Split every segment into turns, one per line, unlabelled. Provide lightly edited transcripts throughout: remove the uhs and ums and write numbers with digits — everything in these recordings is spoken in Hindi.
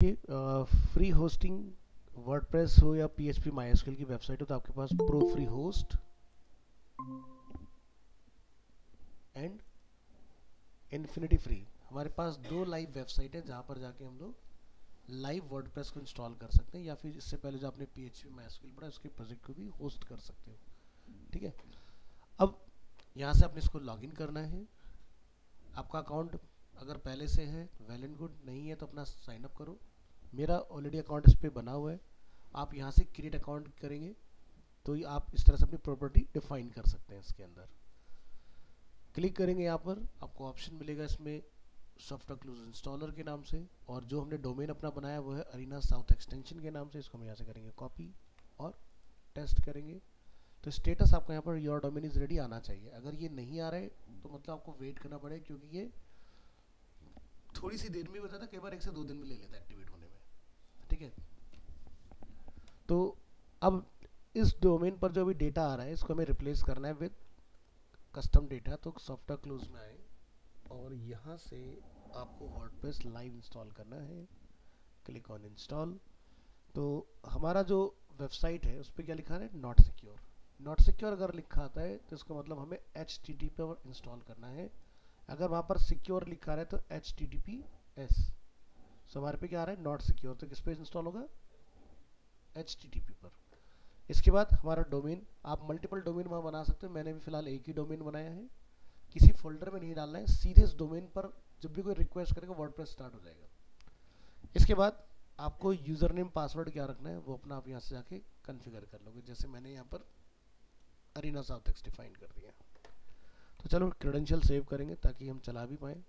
कि फ्री होस्टिंग वर्डप्रेस हो या PHP MySQL की वेबसाइट हो तो आपके पास ProFreeHost and InfinityFree. हमारे पास दो लाइव वेबसाइट है जहाँ पर जाके हम लोग लाइव वर्डप्रेस को इंस्टॉल कर सकते हैं, या फिर इससे पहले जो आपने PHP MySQL पढ़ा उसके प्रोजेक्ट को भी होस्ट कर सकते हो। ठीक है, अब यहाँ से आपने इसको लॉगिन करना है। आपका अकाउंट अगर पहले से है वेल एंड गुड, नहीं है तो अपना साइन अप करो। मेरा ऑलरेडी अकाउंट इस पर बना हुआ है। आप यहाँ से क्रिएट अकाउंट करेंगे तो आप इस तरह से अपनी प्रॉपर्टी डिफाइन कर सकते हैं। इसके अंदर क्लिक करेंगे, यहाँ पर आपको ऑप्शन मिलेगा इसमें सॉफ्टवेयर क्लूज इंस्टॉलर के नाम से, और जो हमने डोमेन अपना बनाया वो है अरीना साउथ एक्सटेंशन के नाम से। इसको हम यहाँ से करेंगे कॉपी और टेस्ट करेंगे। तो स्टेटस आपको यहाँ per your domain is ready आना चाहिए। अगर ये नहीं आ रहा है तो मतलब आपको वेट करना पड़ेगा, क्योंकि ये थोड़ी सी देर में होता था, कई बार 1 से 2 दिन में ले लेता है एक्टिवेट होने में। ठीक है, तो अब इस डोमेन पर जो भी डेटा आ रहा है इसको हमें रिप्लेस करना है विद कस्टम डेटा। तो सॉफ्टवेयर क्लोज में आए और यहाँ से आपको वर्डप्रेस लाइव इंस्टॉल करना है। Click on install. तो हमारा जो वेबसाइट है उस पर क्या लिखा है, नॉट सिक्योर। नॉट सिक्योर अगर लिखा आता है तो इसका मतलब हमें HTTP पर इंस्टॉल करना है। अगर वहाँ पर सिक्योर लिखा रहा है तो HTTPS। सो हमारे पे क्या आ रहा है, नॉट सिक्योर, तो किस पे इंस्टॉल होगा, HTTP पर। इसके बाद हमारा डोमेन, आप मल्टीपल डोमेन वहाँ बना सकते हो। मैंने भी फिलहाल एक ही डोमेन बनाया है, किसी फोल्डर में नहीं डालना है, सीधे इस डोमेन पर जब भी कोई रिक्वेस्ट करेगा वर्डप्रेस स्टार्ट हो जाएगा। इसके बाद आपको यूज़र नेम पासवर्ड क्या रखना है वो अपना आप यहाँ से जाके कन्फिगर कर लोगे। जैसे मैंने यहाँ पर अरीना साउथ एक्स डिफाइन कर दिया। तो चलो क्रेडेंशियल सेव करेंगे ताकि हम चला भी पाएँ।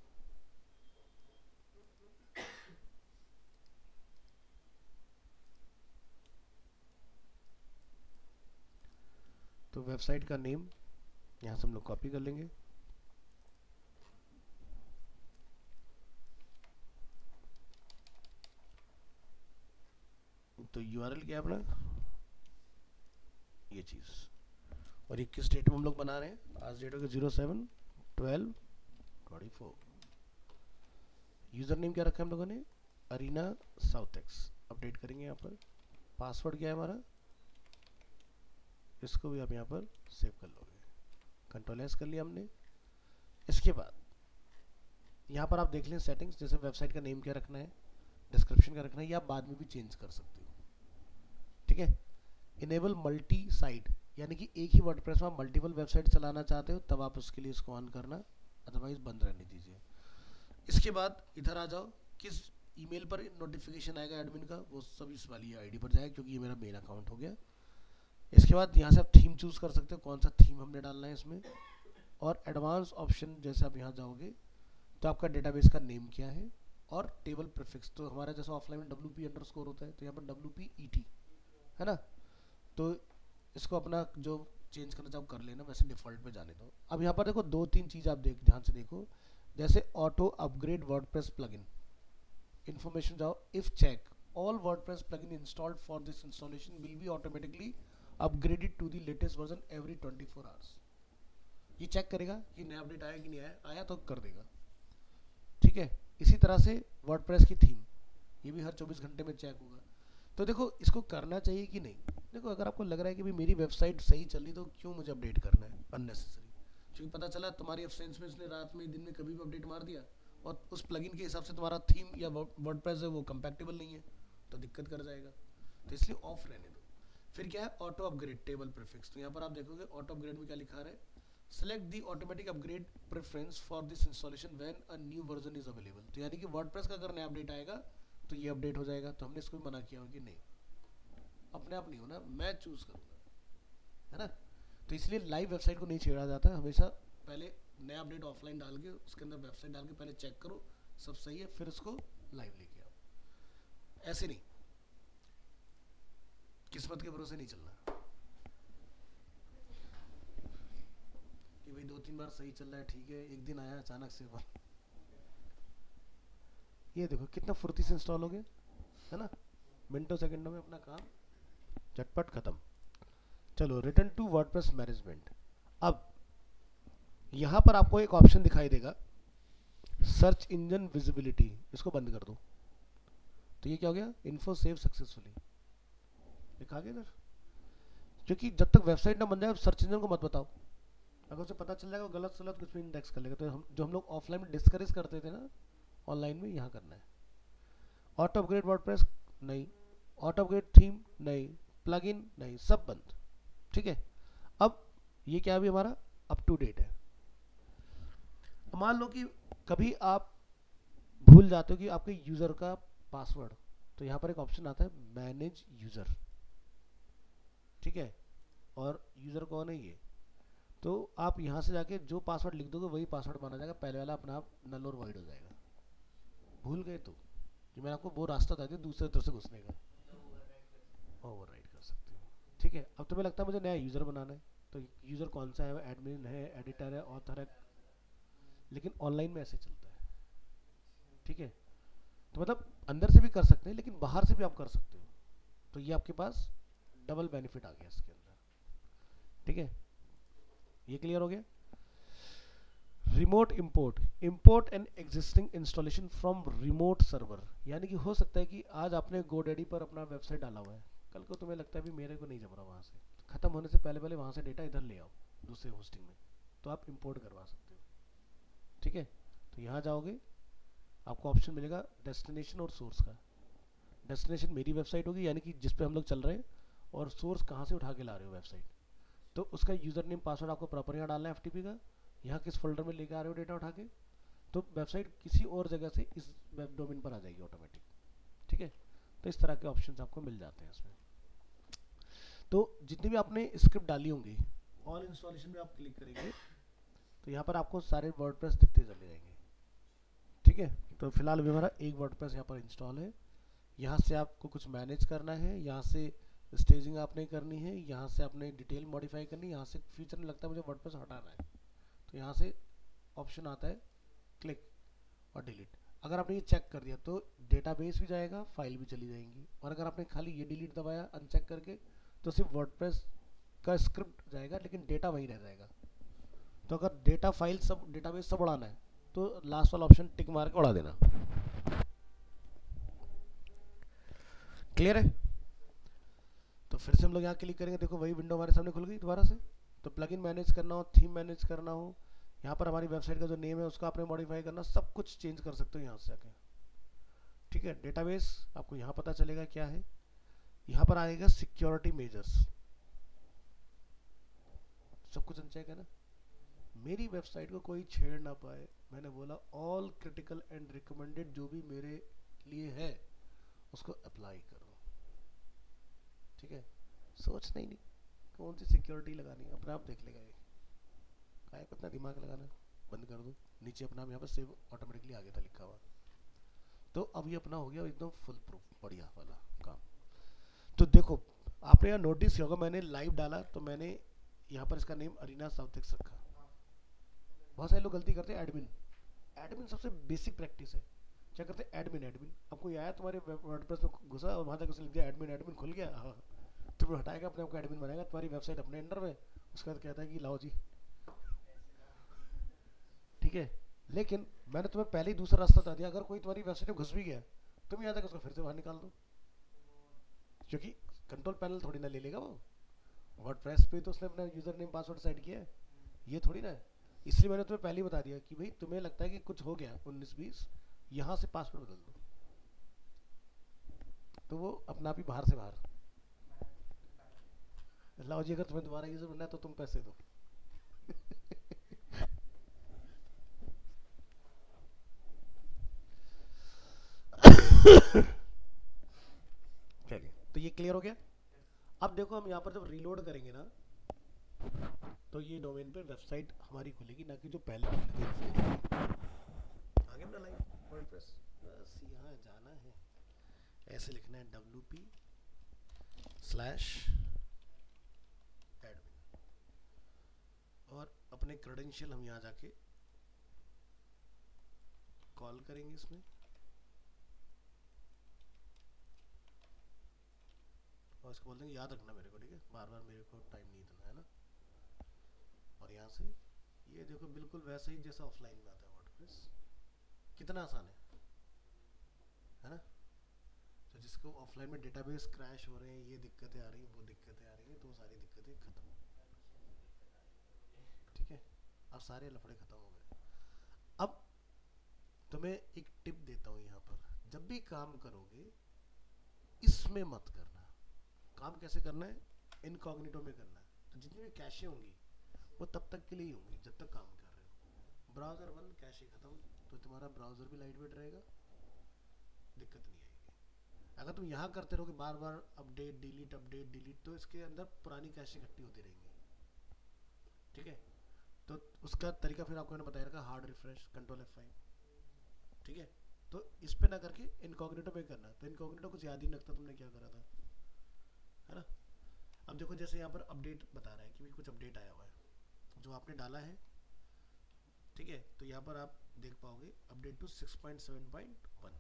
तो वेबसाइट का नेम यहाँ से हम लोग कॉपी कर लेंगे। तो URL क्या है अपना, ये चीज़, और ये किस डेट में हम लोग बना रहे हैं, आज डेट होगा 07/12/24। यूज़र नेम क्या रखा है हम लोगों ने, अरीना साउथ एक्स। अपडेट करेंगे यहाँ पर। पासवर्ड क्या है हमारा, इसको भी आप यहाँ पर सेव कर लोगे। Ctrl+S कर लिया हमने। इसके बाद यहाँ पर आप देख लें सेटिंग्स, जैसे वेबसाइट का नेम क्या रखना है, डिस्क्रिप्शन का रखना है, या आप बाद में भी चेंज कर सकते हो। ठीक है, इनेबल मल्टी साइट, यानी कि एक ही वर्डप्रेस में आप मल्टीपल वेबसाइट चलाना चाहते हो तब आप उसके लिए इसको ऑन करना, अदरवाइज बंद रहने दीजिए। इसके बाद इधर आ जाओ, किस ईमेल पर नोटिफिकेशन आएगा एडमिन का, वो सब इस वाली आईडी पर जाएगा, क्योंकि ये मेरा मेन अकाउंट हो गया। इसके बाद यहाँ से आप थीम चूज कर सकते हो, कौन सा थीम हमने डालना है इसमें। और एडवांस ऑप्शन, जैसे आप यहाँ जाओगे तो आपका डेटाबेस का नेम क्या है, और टेबल प्रीफिक्स। तो हमारा जैसा ऑफलाइन में WP_ होता है, तो यहाँ पर WPET है ना। तो इसको अपना जो चेंज करना चाहो कर लेना, वैसे डिफ़ॉल्ट पे जाने दो। अब यहाँ पर देखो 2-3 चीज़ आप ध्यान से देखो, जैसे auto upgrade WordPress plugin information जाओ, if check all WordPress plugin installed for this installation will be automatically upgraded to the latest version every 24 hours. ये चेक करेगा कि नया अपडेट आया कि नहीं आया, आया तो कर देगा। ठीक है, इसी तरह से वर्डप्रेस की थीम, ये भी हर 24 घंटे में चेक होगा। तो देखो इसको करना चाहिए कि नहीं। देखो अगर आपको लग रहा है कि भाई मेरी वेबसाइट सही चल रही तो क्यों मुझे अपडेट करना है अननेसेसरी, क्योंकि पता चला तुम्हारी एब्सेंस में इसने रात में दिन में कभी भी अपडेट मार दिया और उस प्लगइन के हिसाब से तुम्हारा थीम या वर्डप्रेस है वो कंपैटिबल नहीं है तो दिक्कत कर जाएगा। तो इसलिए ऑफ रहने दो। फिर क्या है, ऑटो अपग्रेड टेबल प्रीफिक्स। तो यहाँ पर आप देखोगे ऑटो अपग्रेड में क्या लिखा है, select the automatic upgrade preference for this installation when a new version is available. तो यानी कि वर्डप्रेस का अगर नया अपडेट आएगा तो ये अपडेट हो जाएगा। तो हमने इसको भी मना किया हो कि नहीं, अपने आप नहीं होना, मैं चूज करूंगा, है ना। तो इसलिए लाइव वेबसाइट को नहीं छेड़ा जाता है, हमेशा पहले नया अपडेट ऑफलाइन डाल के उसके अंदर वेबसाइट डाल के पहले चेक करो सब सही है, फिर उसको लाइव लेके आओ। ऐसे नहीं, किस्मत के भरोसे नहीं चलना कि भाई 2-3 बार सही चल रहा है, ठीक है, एक दिन आया अचानक से बंद। ये देखो कितना फुर्ती से इंस्टॉल हो गया, है ना, मिनटों सेकंडों में अपना काम झटपट खत्म। चलो रिटर्न टू वर्डप्रेस मैनेजमेंट। अब यहां पर आपको एक ऑप्शन दिखाई देगा, सर्च इंजन विजिबिलिटी, इसको बंद कर दो। तो ये क्या हो गया, इन्फो सेव सक्सेसफुली लिखा गया इधर। क्योंकि जब तक वेबसाइट ना बन जाए सर्च इंजन को मत बताओ, अगर उसे पता चल जाएगा गलत सलत कुछ भी इंडेक्स कर लेगा। तो हम लोग ऑफलाइन में डिस्करेज करते थे ना, ऑनलाइन में यहाँ करना है। ऑटो अपग्रेड वर्डप्रेस नहीं, ऑटो अपग्रेड थीम नहीं, प्लगइन नहीं, सब बंद। ठीक है, अब ये क्या अभी हमारा अप टू डेट है। मान लो कि कभी आप भूल जाते हो कि आपके यूजर का पासवर्ड, तो यहाँ पर एक ऑप्शन आता है मैनेज यूजर। ठीक है, और यूजर कौन है ये, तो आप यहाँ से जाके जो पासवर्ड लिख दोगे वही पासवर्ड माना जाएगा, पहले वाला अपना आप नल और वाइड हो जाएगा। भूल गए तो जो मैंने आपको वो रास्ता बता दिया दूसरे तरफ से घुसने का, ओवरराइड कर सकते हो। ठीक है, अब तुम्हें लगता है मुझे नया यूज़र बनाना है, तो यूज़र कौन सा है, एडमिन है, एडिटर है, ऑथर है, लेकिन ऑनलाइन में ऐसे चलता है। ठीक है, तो मतलब अंदर से भी कर सकते हैं लेकिन बाहर से भी आप कर सकते हो, तो ये आपके पास डबल बेनिफिट आ गया इसके अंदर। ठीक है, ये क्लियर हो गया। Remote import, import an existing installation from remote server, यानी कि हो सकता है कि आज आपने गोडेडी पर अपना वेबसाइट डाला हुआ है, कल को तुम्हें लगता है भी मेरे को नहीं जम रहा वहाँ से, खत्म होने से पहले पहले वहाँ से डेटा इधर ले आओ दूसरे होस्टिंग में, तो आप इंपोर्ट करवा सकते हो। ठीक है, तो यहाँ जाओगे आपको ऑप्शन मिलेगा डेस्टिनेशन और सोर्स का। डेस्टिनेशन मेरी वेबसाइट होगी यानी कि जिस पे हम लोग चल रहे हैं, और सोर्स कहाँ से उठा के ला रहे हो वेबसाइट, तो उसका यूज़र नेम पासवर्ड आपको प्रॉपर यहाँ डालना है एफटीपी का, यहाँ किस फोल्डर में लेके आ रहे हो डेटा उठा के, तो वेबसाइट किसी और जगह से इस वेब डोमेन पर आ जाएगी ऑटोमेटिक। ठीक है, तो इस तरह के ऑप्शंस आपको मिल जाते हैं इसमें। तो जितनी भी आपने स्क्रिप्ट डाली होंगी, ऑल इंस्टॉलेशन में आप क्लिक करेंगे तो यहाँ पर आपको सारे वर्डप्रेस दिखते चले जाएंगे। ठीक है, तो फिलहाल अभी हमारा एक वर्डप्रेस यहाँ पर इंस्टॉल है। यहाँ से आपको कुछ मैनेज करना है, यहाँ से स्टेजिंग आपने करनी है, यहाँ से आपने डिटेल मॉडिफाई करनी है, यहाँ से फ्यूचर में लगता है मुझे वर्डप्रेस हटाना है, तो यहाँ से ऑप्शन आता है क्लिक और डिलीट। अगर आपने ये चेक कर दिया तो डेटाबेस भी जाएगा, फाइल भी चली जाएंगी, और अगर आपने खाली ये डिलीट दबाया अनचेक करके तो सिर्फ वर्डप्रेस का स्क्रिप्ट जाएगा लेकिन डेटा वहीं रह जाएगा। तो अगर डेटा फाइल सब डेटाबेस सब उड़ाना है तो लास्ट वाला ऑप्शन टिक मार के उड़ा देना। क्लियर है, तो फिर से हम लोग यहाँ क्लिक करेंगे, देखो वही विंडो हमारे सामने खुल गई दोबारा से। तो प्लगइन मैनेज करना हो, थीम मैनेज करना हो, यहाँ पर हमारी वेबसाइट का जो नेम है उसको आपने मॉडिफाई करना, सब कुछ चेंज कर सकते हो यहाँ से आके। ठीक है, डेटाबेस आपको यहाँ पता चलेगा क्या है, यहाँ पर आएगा सिक्योरिटी मेजर्स, सब कुछ अनचेक है ना, मेरी वेबसाइट को कोई छेड़ ना पाए। मैंने बोला ऑल क्रिटिकल एंड रिकमेंडेड जो भी मेरे लिए है उसको अप्लाई करो। ठीक है, सोचना ही नहीं कौन सी सिक्योरिटी लगानी है, अपने आप देख लेगा ये, काय को इतना दिमाग लगाना, बंद कर दो। नीचे अपना यहाँ पर सेव ऑटोमेटिकली आ गया था लिखा हुआ, तो अब ये अपना हो गया एकदम फुल प्रूफ बढ़िया वाला काम। तो देखो आपने यहाँ नोटिस किया होगा मैंने लाइव डाला तो मैंने यहाँ पर इसका नेम अरीना साउथेक्स रखा। बहुत सारे लोग गलती करते हैं एडमिन, एडमिन सबसे बेसिक प्रैक्टिस है। क्या करते हैं एडमिन, एडमिन अब कोई आया तुम्हारे वर्डप्रेस में घुसा और वहाँ तक उसने लिख दिया एडमिन, एडमिन खुल गया, हाँ तुम्हें हटाएगा अपने आपको एडमिन बनाएगा, तुम्हारी वेबसाइट अपने अंडर में, उसके बाद कहता है कि लाओ जी। ठीक है, लेकिन मैंने तुम्हें पहले ही दूसरा रास्ता बता दिया, अगर कोई तुम्हारी वेबसाइट में घुस भी गया तुम यहाँ तक उसको फिर से बाहर निकाल दो, क्योंकि कंट्रोल पैनल थोड़ी ना ले लेगा वो, वर्डप्रेस पे तो उसने अपना यूजर नेम पासवर्ड सेट किया है, ये थोड़ी ना है। इसलिए मैंने तुम्हें पहले ही बता दिया कि भाई तुम्हें लगता है कि कुछ हो गया 19-20, यहाँ से पासवर्ड बदल दो, तो वो अपना आप ही बाहर से बाहर। लाओ जी, अगर तुम्हें दोबारा यूजर बनना है तो तुम पैसे दो। चलिए, तो ये क्लियर हो गया। अब देखो हम यहाँ पर जब रीलोड करेंगे ना तो ये डोमेन पे वेबसाइट हमारी खुलेगी, ना कि जो पहले आगे ना लाइन वर्डप्रेस, बस यहाँ जाना है, ऐसे लिखना है wp/admin और अपने क्रेडेंशियल हम यहाँ जाके कॉल करेंगे इसमें, और इसको बोल देंगे याद रखना मेरे को, ठीक है, बार बार मेरे को टाइम नहीं देना है ना। और यहाँ से ये देखो बिल्कुल वैसे ही जैसा ऑफलाइन में आता है वर्डप्रेस, कितना आसान है ना। जिसको ऑफलाइन में डेटाबेस क्रैश हो रहे हैं, ये दिक्कतें आ रही हैं, वो दिक्कतें आ रही हैं, तो वो सारी दिक्कतें खत्म। ठीक है, अब सारे लफड़े खत्म हो गए। अब तुम्हें एक टिप देता हूँ यहाँ पर, जब भी काम करोगे इसमें मत करना। काम कैसे करना है? इनकॉग्निटो में करना है। तो जितनी भी कैशे होंगी वो तब तक के लिए ही होंगी जब तक काम कर रहे हो। ब्राउज़र बंद, कैशे ख़त्म, तो तुम्हारा ब्राउज़र भी लाइट वेट रहेगा, दिक्कत नहीं आएगी। अगर तुम यहाँ करते रहोगे बार बार अपडेट डिलीट, तो इसके अंदर पुरानी कैशे इकट्ठी होती रहेंगी। ठीक है, तो उसका तरीका फिर आपको मैंने बताया रखा, हार्ड रिफ्रेश, कंट्रोल F5। ठीक है, तो इस पे ना करके इनकॉग्निटो पे करना। तो इनकॉग्निटो कुछ याद ही नहीं रखता तुमने क्या करा था, है ना। अब देखो जैसे यहाँ पर अपडेट बता रहा है कि भी कुछ अपडेट आया हुआ है जो आपने डाला है। ठीक है, तो यहाँ पर आप देख पाओगे अपडेट टू 6.7.1।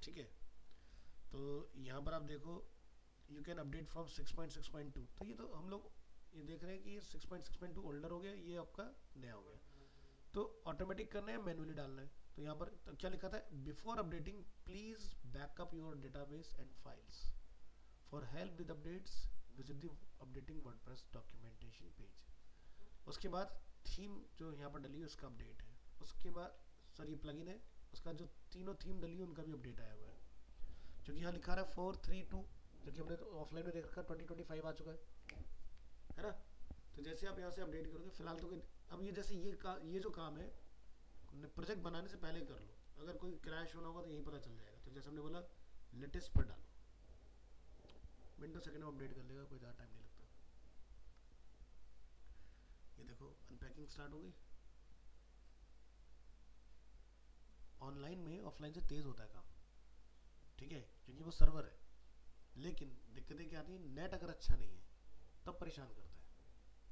ठीक है, तो यहाँ पर आप देखो यू कैन अपडेट फ्रॉम 6.6.2। तो ये तो हम लोग ये देख रहे हैं कि ये 6.6.2 ओल्डर हो गया, ये आपका नया हो गया। तो ऑटोमेटिक करना है, मैनुअली डालना है। तो यहाँ पर तो क्या लिखा था, before updating please backup your database and files, for help with updates visit the updating WordPress documentation page. उसके बाद थीम जो यहाँ पर डली है उसका अपडेट है। उसके बाद सर ये प्लगइन है, उसका जो तीनों थीम डली है उनका भी अपडेट आया हुआ है, क्योंकि यहाँ लिखा रहा है 432, जो कि हमने तो ऑफलाइन में देख रखा 2025 आ चुका है ना। तो जैसे आप यहाँ से अपडेट करोगे, फिलहाल तो अब ये जैसे ये जो काम है प्रोजेक्ट बनाने से पहले कर लो, अगर कोई क्रैश होना होगा तो यही पता चल जाएगा। तो जैसे हमने बोला लेटेस्ट पर डालो, मिनटों सेकंड में अपडेट कर लेगा, कोई ज़्यादा टाइम नहीं लगता। ये देखो अनपैकिंग स्टार्ट हो गई। ऑनलाइन में ऑफलाइन से तेज़ होता है काम, ठीक है, क्योंकि वो सर्वर है। लेकिन दिक्कतें क्या आती हैं, नेट अगर अच्छा नहीं है तब परेशान करता है।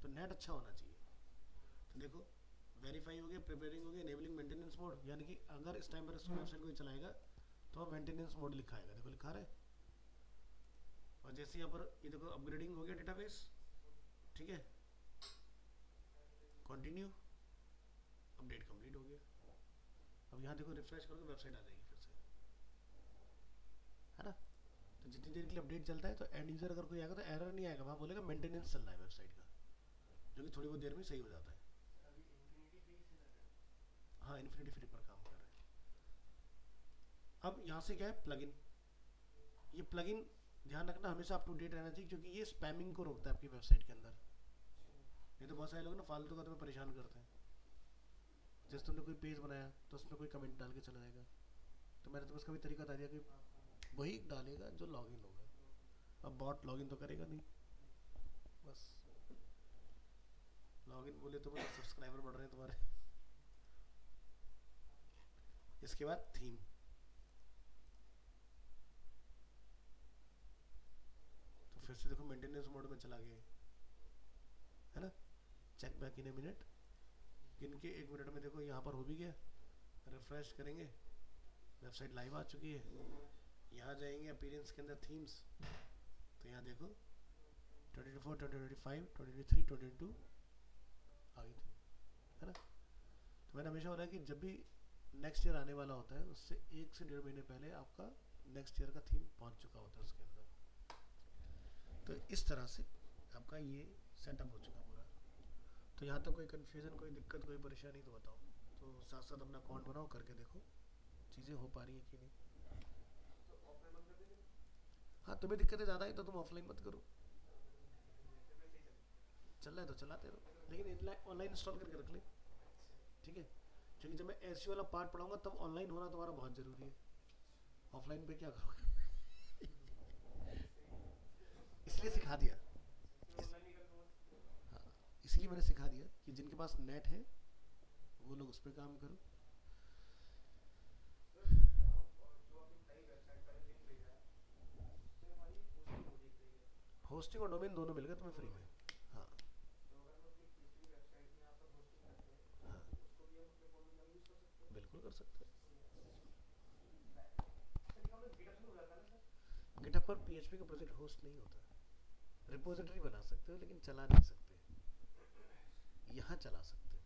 तो नेट अच्छा होना चाहिए। तो देखो वेरीफाई हो गया, प्रिपेयरिंग हो गया, एनेबलिंग मेंटेनेंस मोड, यानी कि अगर इस टाइम पर इस वेबसाइट को चलाएगा तो मेंटेनेंस मोड लिखा आएगा, देखो लिखा रहा है। और जैसे यहाँ पर ये देखो अपग्रेडिंग हो गया डेटाबेस, ठीक है, कंटिन्यू, अपडेट कंप्लीट हो गया। अब यहाँ देखो रिफ्रेश करोगे वेबसाइट आ जाएगी फिर से, है ना। तो जितनी देर के लिए अपडेट चलता है तो एंड यूजर अगर कोई आएगा तो एरर नहीं आएगा, वहाँ बोलेगा मेंटेनेंस चल रहा है वेबसाइट का, जो कि थोड़ी बहुत देर में सही हो जाता है। हाँ, इन्फिनिटी फ्री पर काम कर रहा है। अब यहाँ से क्या है, प्लगइन। ये प्लगइन ध्यान रखना हमेशा अप टू डेट रहना चाहिए, क्योंकि ये स्पैमिंग को रोकता है आपकी वेबसाइट के अंदर। नहीं तो बहुत सारे लोग ना फालतू का तुम्हें परेशान करते हैं। जैसे तुमने कोई पेज बनाया तो उसमें कोई कमेंट डाल के चला जाएगा, तो मैंने तुम्हें उसका भी तरीका बता दिया कि वही डालेगा जो लॉगिन होगा। अब बॉट लॉगिन तो करेगा नहीं, बस लॉगिन बोले तो बस सब्सक्राइबर बढ़ रहे हैं तुम्हारे। इसके बाद थीम, तो फिर से देखो मेंटेनेंस मोड में चला गया, है ना। Check back in a minute, गिन के 1 मिनट में देखो यहाँ पर हो भी गया। रिफ्रेश करेंगे, वेबसाइट लाइव आ चुकी है। यहाँ जाएंगे अपीयरेंस के अंदर थीम्स, तो यहाँ देखो 2024, 2025, 2023, 2022 आ गई थी, है ना। तो मैंने हमेशा बोला कि जब भी नेक्स्ट ईयर आने वाला होता है उससे 1 से 1.5 महीने पहले आपका नेक्स्ट ईयर का थीम पहुँच चुका होता है उसके अंदर। तो इस तरह से आपका ये सेटअप हो चुका पूरा। तो यहाँ तक कोई कन्फ्यूज़न, कोई दिक्कत, कोई परेशानी तो बताओ। तो साथ साथ अपना अकाउंट बनाओ, करके देखो चीज़ें हो पा रही हैं कि नहीं। हाँ, तुम्हें दिक्कतें ज़्यादा है तो तुम ऑफलाइन मत करो, चल रहा है तो चलाते रहो, लेकिन ऑनलाइन इंस्टॉल करके रख ले, ठीक है। क्योंकि जब मैं ऐसी वाला पार्ट पढ़ाऊंगा तब ऑनलाइन होना तुम्हारा बहुत ज़रूरी है। ऑफलाइन पे क्या करोगे इसलिए सिखा दिया, हाँ, इसलिए मैंने सिखा दिया कि जिनके पास नेट है वो लोग उस पर काम करो। होस्टिंग और डोमेन दोनों मिल गए तुम्हें फ्री में। हाँ, हाँ, बिल्कुल कर सकते हैं। गिटहब पर PHP का प्रोजेक्ट होस्ट नहीं होता, रिपोजिटरी बना सकते हो लेकिन चला नहीं सकते, यहाँ चला सकते हो,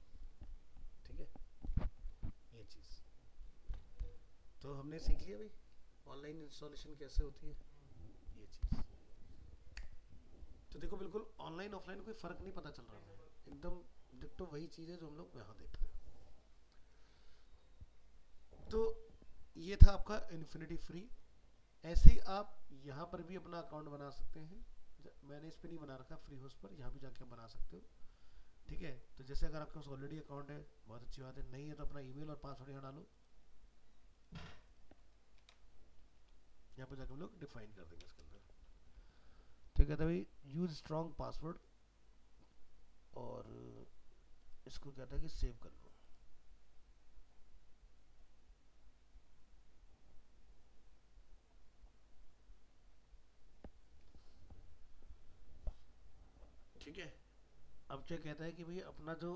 ठीक है। ये चीज़ तो हमने सीख लिया भाई। ऑनलाइन इंस्टॉलेशन कैसे होती है, ये चीज़। तो देखो बिल्कुल ऑनलाइन ऑफलाइन कोई फ़र्क नहीं पता चल रहा है, एकदम डिट्टो वही चीज़ है जो हम लोग यहाँ देखते हैं। तो ये था आपका इन्फिनिटी फ्री। ऐसे ही आप यहाँ पर भी अपना अकाउंट बना सकते हैं। मैंने इस पर नहीं बना रखा, फ्री होस्ट पर, यहाँ भी जाके बना सकते हो। ठीक है, तो जैसे अगर आपके पास ऑलरेडी अकाउंट है बहुत अच्छी बात है, नहीं है तो अपना ईमेल और पासवर्ड यहाँ डालो, यहाँ पर जाकर हम लोग डिफाइन कर देंगे इसके अंदर। ठीक है, तो भाई यूज स्ट्रॉन्ग पासवर्ड, और इसको कहता है कि सेव कर लो। ठीक है, अब क्या कहता है कि भाई अपना जो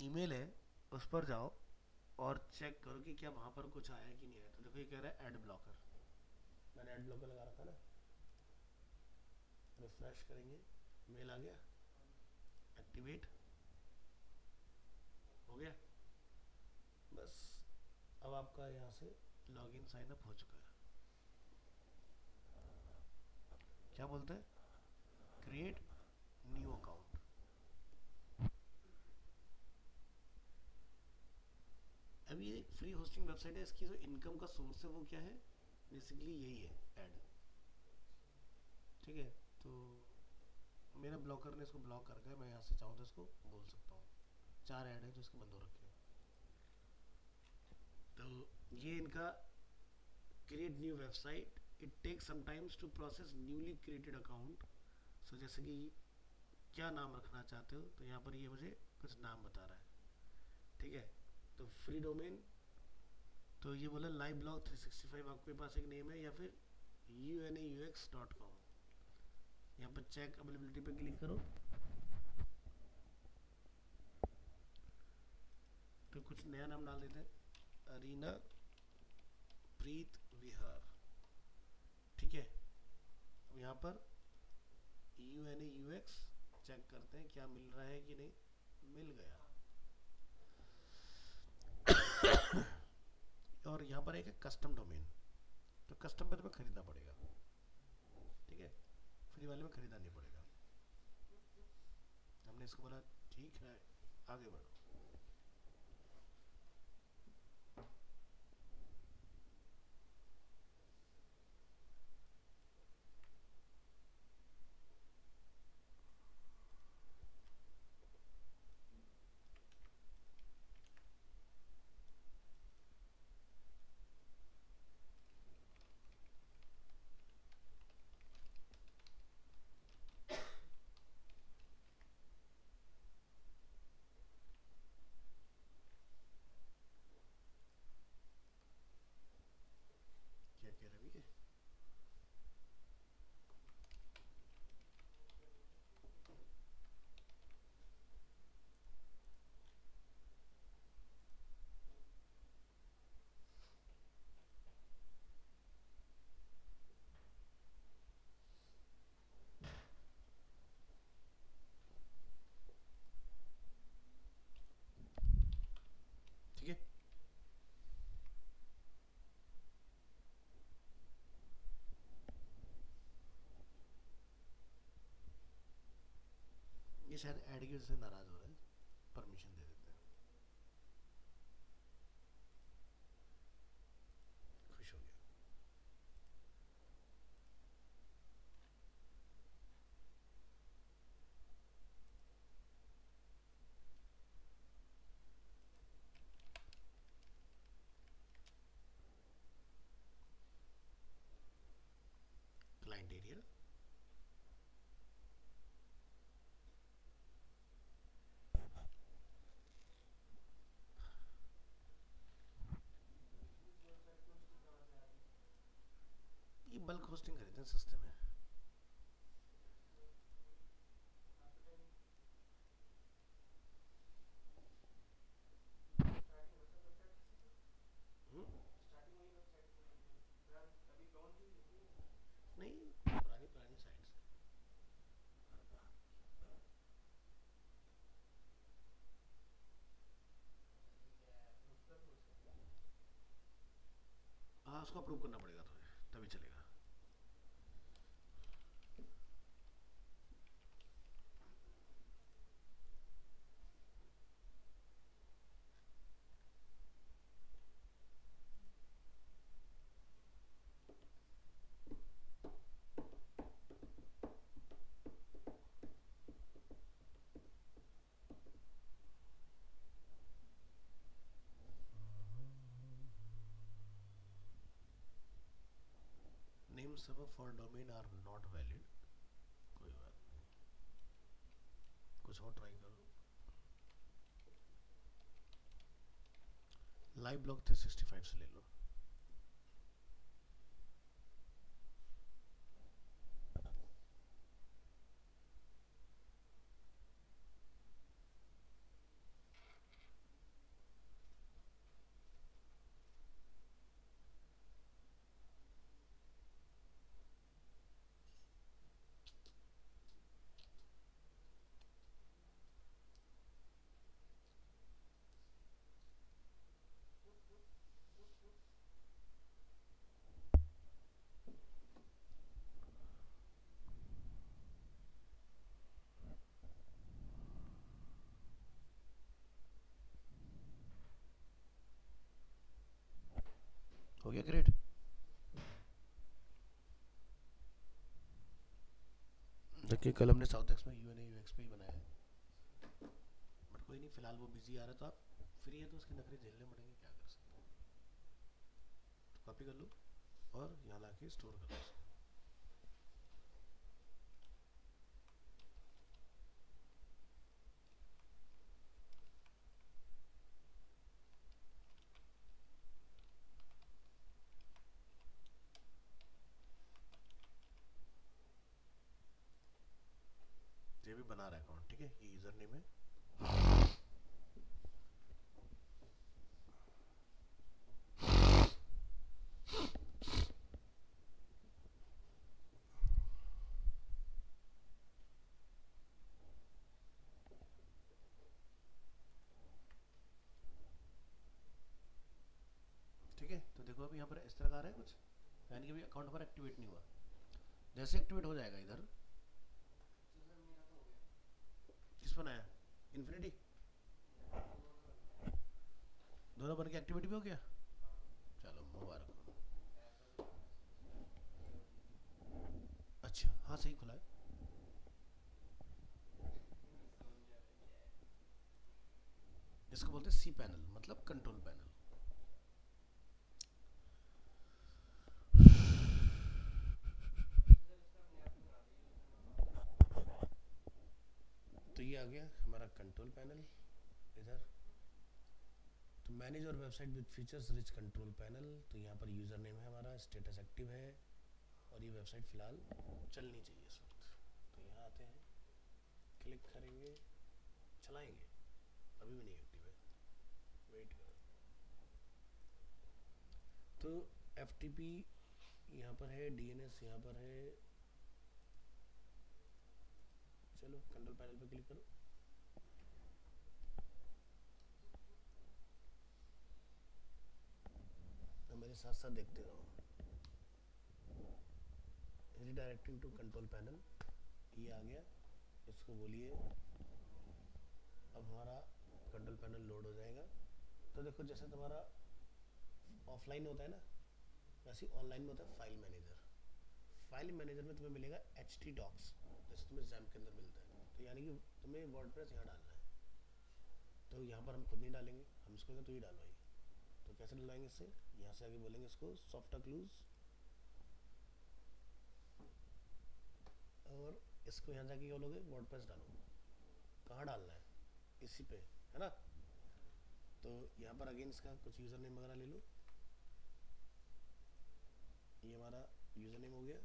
ईमेल है उस पर जाओ और चेक करो कि क्या वहाँ पर कुछ आया कि नहीं आया। तो देखो ये कह रहा है ऐड ब्लॉकर, मैंने ऐड ब्लॉकर लगा रखा ना। रिफ्रेश करेंगे, मेल आ गया, एक्टिवेट हो गया। बस अब आपका यहाँ से लॉगिन साइन अप हो चुका है। क्या बोलते हैं, क्रिएट न्यू अकाउंट। अब ये फ्री होस्टिंग वेबसाइट है, इसकी जो इनकम का सोर्स है वो क्या है, बेसिकली यही है, ऐड। ठीक है, तो मेरे ब्लॉकर ने इसको ब्लॉक कर दिया, मैं यहाँ से चाहूँ तो इसको बोल सकता हूँ। 4 ऐड है जो इसके बंद हो रखे हैं। तो ये इनका create new website, it take sometimes to process newly created account. So जैसे कि क्या नाम रखना चाहते हो, तो यहाँ पर ये मुझे कुछ नाम बता रहा है। ठीक है, तो फ्री डोमेन, तो ये बोला लाइव ब्लॉग 365 आपके पास एक नेम है, या फिर unaux.com। यहाँ पर चेक अवेलेबिलिटी पे क्लिक करो, तो कुछ नया नाम डाल देते हैं, अरीना प्रीत विहार। ठीक है, अब यहाँ पर UNAUX चेक करते हैं क्या मिल रहा है कि नहीं, मिल गया। और यहाँ पर एक है कस्टम डोमेन, तो कस्टम पे तुम्हें खरीदना पड़ेगा। ठीक है, फ्री वाले में खरीदना नहीं पड़ेगा। हमने इसको बोला ठीक है, आगे बढ़ो। क्या कह रहे हैं, ठीक है। ये शायद ऐड की वजह से नाराज हो रहा है, परमिशन दे देते हैं, खुश हो गया। क्लाइंट एरिया, ये बल्क होस्टिंग खरीदते हैं सस्ते में। नहीं, पुरानी पुरानी साइट्स है। उसको अप्रूव करना पड़ेगा तो तभी चलेगा। Name server for domain are not valid, कोई बात नहीं, कुछ और ट्राई करो। लाइव ब्लॉग 365 से ले लो। हो गया ग्रेट। देखिए कल हमने साउथ एक्स में यूएनए यूएक्स पे ही बनाया है, बट कोई नहीं, फिलहाल वो बिजी आ रहा था, फ्री है तो उसके नखरे झेलने पड़ेंगे, क्या कर सकते हैं। तो कॉपी कर लो और यहाँ लाके स्टोर कर लो। ये भी बना रहा है अकाउंट, ठीक है, ये यूजर नेम है। ठीक है, तो देखो अभी यहाँ पर इस तरह का आ रहा है कुछ, यानी कि अभी अकाउंट हमारा एक्टिवेट नहीं हुआ। जैसे एक्टिवेट हो जाएगा इधर, किस पर आया, इन्फिनिटी दोनों बन के एक्टिविटी भी हो गया। चलो मुबारक हो। अच्छा हाँ सही खुला है। इसको बोलते हैं सी पैनल, मतलब कंट्रोल पैनल। तो ये आ गया हमारा कंट्रोल पैनल इधर। तो मैनेज और website with features rich control panel, तो यहाँ पर यूज़र नेम है हमारा, स्टेटस एक्टिव है, और ये वेबसाइट फ़िलहाल चलनी चाहिए इस वक्त। तो यहाँ आते हैं, क्लिक करेंगे, चलाएंगे, अभी भी नहीं एक्टिव है, वेट करो। तो FTP यहाँ पर है, DNS यहाँ पर है। चलो कंट्रोल पैनल पे क्लिक करो। तो मेरे साथ साथ देखते रहो। रीडायरेक्टिंग टू कंट्रोल पैनल, ये आ गया, इसको बोलिए। अब हमारा कंट्रोल पैनल लोड हो जाएगा। तो देखो जैसे तुम्हारा ऑफलाइन होता है ना, वैसे ऑनलाइन में होता है फाइल मैनेजर। फाइल मैनेजर में तुम्हें मिलेगा htdocs, जैसे तुम्हें XAMPP के अंदर मिलता है। तो यानी कि तुम्हें वर्डप्रेस यहाँ डालना है, तो यहाँ पर हम खुद नहीं डालेंगे, हम इसको तो ही डालवाइए। तो कैसे डलवाएंगे इससे, यहाँ से आगे बोलेंगे इसको सॉफ्ट क्लूज, और इसको यहाँ जाके क्या बोलोगे, वर्डप्रेस डालो। कहाँ डालना है, इसी पे है ना। तो यहाँ पर अगेन इसका कुछ यूज़र नेम वगैरह ले लो। ये हमारा यूज़र नेम हो गया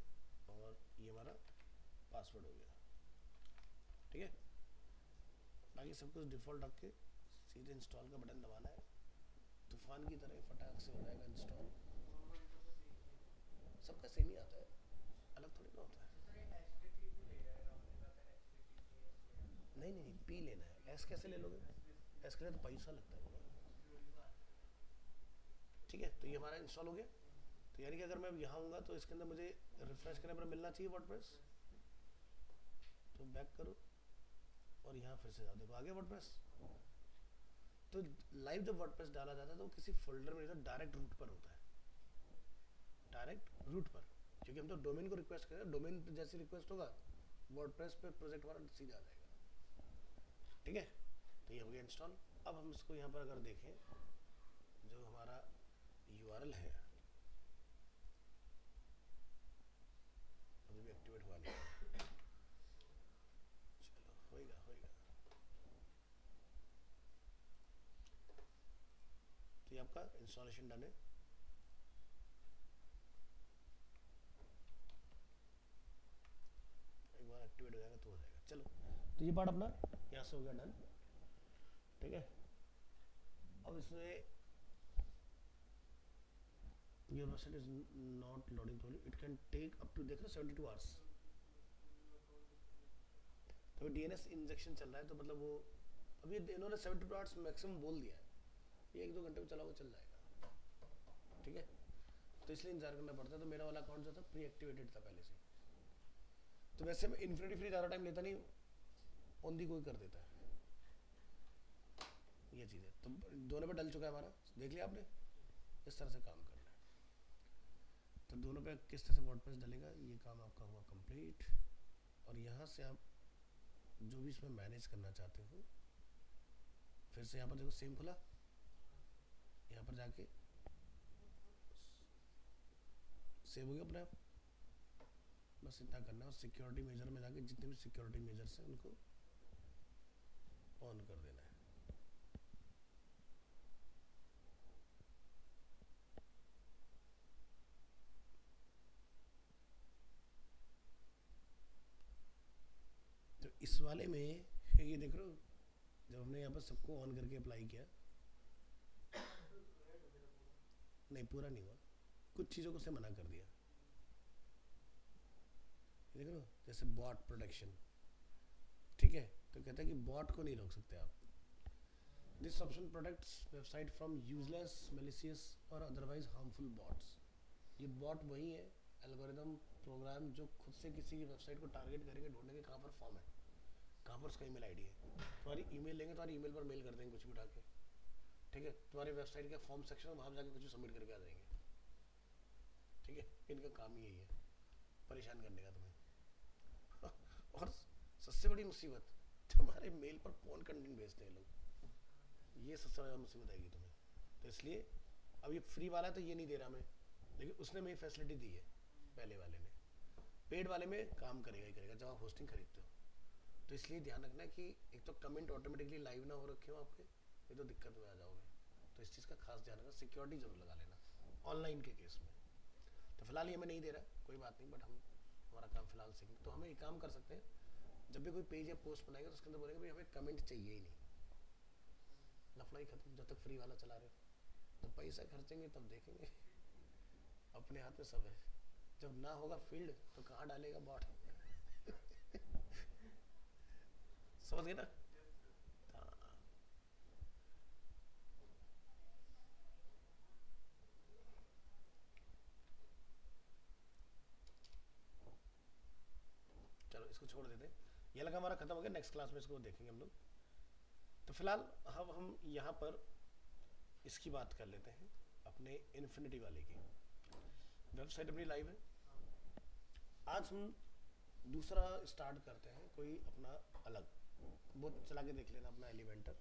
और ये हमारा पासवर्ड हो गया, ठीक है। बाकी सब कुछ डिफ़ॉल्ट रख के सीधे इंस्टॉल का बटन दबाना है, तूफान की तरह फटाक से हो जाएगा इंस्टॉल। सबका सेम ही आता है, अलग थोड़ी ना होता है। नहीं नहीं पी लेना है, एस कैसे ले लोगे, एस के लिए तो पैसा लगता है। ठीक है, तो ये हमारा इंस्टॉल हो गया। तो यानी कि अगर मैं यहाँ आऊँगा तो इसके अंदर मुझे रिफ्रेश करने पर मिलना चाहिए वर्डप्रेस। तो बैक करो और यहाँ फिर से जाओ, देखो आ गया वर्डप्रेस। तो लाइव जब वर्डप्रेस डाला जाता है तो किसी फोल्डर में नहीं, डायरेक्ट रूट पर होता है, डायरेक्ट रूट पर, क्योंकि हम तो डोमेन को रिक्वेस्ट करें, डोमेन पे जैसे रिक्वेस्ट होगा वर्डप्रेस पे प्रोजेक्ट हमारा सीधा आ जाएगा। ठीक है, तो ये हो गया इंस्टॉल। अब हम इसको यहाँ पर अगर देखें, जो हमारा यूआरएल है अभी भी एक्टिवेट हुआ नहीं, चलो होएगा होएगा। तो ये आपका इंस्टॉलेशन डन है। एक बार एक्टिवेट हो जाएगा तो हो जाएगा। चलो, तो ये पार्ट अपना यहाँ से हो गया डन। ठीक है, अब इसमें your website is not loading properly, it can take up to, देख रहे 72 आवर्स। तो डीएनएस इंजेक्शन चल रहा है, तो मतलब वो अभी इन्होंने 72 आवर्स मैक्सिमम बोल दिया है, ये 1-2 घंटे में चला हुआ चल जाएगा। ठीक है, तो इसलिए इंतजार करना पड़ता है। तो मेरा वाला अकाउंट जो था प्री एक्टिवेटेड था पहले से, तो वैसे मैं इन्फिनिटी फ्री ज़्यादा टाइम लेता नहीं, ऑन दी कोई कर देता है ये चीज़ है। तो दोनों पे डल चुका है हमारा, देख लिया आपने, इस तरह से काम करना है। तो दोनों पे किस तरह से वर्डप्रेस डलेगा, ये काम आपका हुआ कंप्लीट। और यहाँ से आप जो भी इसमें मैनेज करना चाहते हो, फिर से यहाँ पर देखो सेम खुला, यहाँ पर जाके सेव हो गया अपने आप। बस इतना करना है, और सिक्योरिटी मेजर में जाके जितने भी सिक्योरिटी मेजर्स हैं उनको ऑन कर देना है। तो इस वाले में ये देख रहे हो, जब हमने यहाँ पर सबको ऑन करके अप्लाई किया, नहीं पूरा नहीं हुआ, कुछ चीज़ों को उसने मना कर दिया। देख रहे हो, जैसे बॉट प्रोटेक्शन। ठीक है, तो कहता है कि बॉट को नहीं रोक सकते आप। This option protects website from useless, malicious और अदरवाइज हार्मफुल बॉट्स। ये बॉट वही है एल्गोरिदम प्रोग्राम जो खुद से किसी की वेबसाइट को टारगेट करेंगे, ढूंढने के कहाँ पर फॉर्म है, कहाँ पर उसका ईमेल आईडी है, तुम्हारी ईमेल लेंगे, तुम्हारी ईमेल पर मेल कर देंगे कुछ भी उठा के। ठीक है, तुम्हारी वेबसाइट के फॉर्म सेक्शन में वहाँ जाके कुछ भी सबमिट करके आ जाएंगे। ठीक है, इनका काम ही यही है, परेशान करने का तुम्हें। और सबसे बड़ी मुसीबत, तुम्हारे मेल पर कौन कंटेंट भेजते हैं लोग, ये सबसे बड़ी मुसीबत आएगी तुम्हें। तो इसलिए अब ये फ्री वाला है तो ये नहीं दे रहा मैं, लेकिन उसने मेरी फैसिलिटी दी है पहले वाले ने। पेड वाले में काम करेगा ही करेगा जब आप होस्टिंग खरीदते हो। तो इसलिए ध्यान रखना कि एक तो कमेंट ऑटोमेटिकली लाइव ना हो रखे हो आपके, ये तो दिक्कत में आ जाओगे। तो इस चीज़ का खास ध्यान रखना, सिक्योरिटी जरूर लगा लेना ऑनलाइन के केस में। तो फिलहाल ये हमें नहीं दे रहा, कोई बात नहीं, बट हम हमारा काम फिलहाल सीखेंगे। तो हमें एक काम कर सकते हैं, जब भी कोई पेज या पोस्ट बनाएगा तो उसके अंदर बोलेंगे भाई हमें कमेंट चाहिए ही नहीं, लफड़ा ही खत्म। जब तक फ्री वाला चला रहे हो, तो पैसा खर्चेंगे तब देखेंगे, अपने हाथ में सब है। जब ना होगा फील्ड तो कहाँ डालेगा बॉट। समझ गए ना? हाँ। चलो इसको छोड़ देते हैं, ये लगा हमारा खत्म हो गया। नेक्स्ट क्लास में इसको देखेंगे हम लोग। तो फिलहाल अब हम यहाँ पर इसकी बात कर लेते हैं, अपने इन्फिनिटी वाले की। वेबसाइट अपनी लाइव है। आज हम दूसरा स्टार्ट करते हैं, कोई अपना अलग, वो चला के देख लेना अपना एलिमेंटर,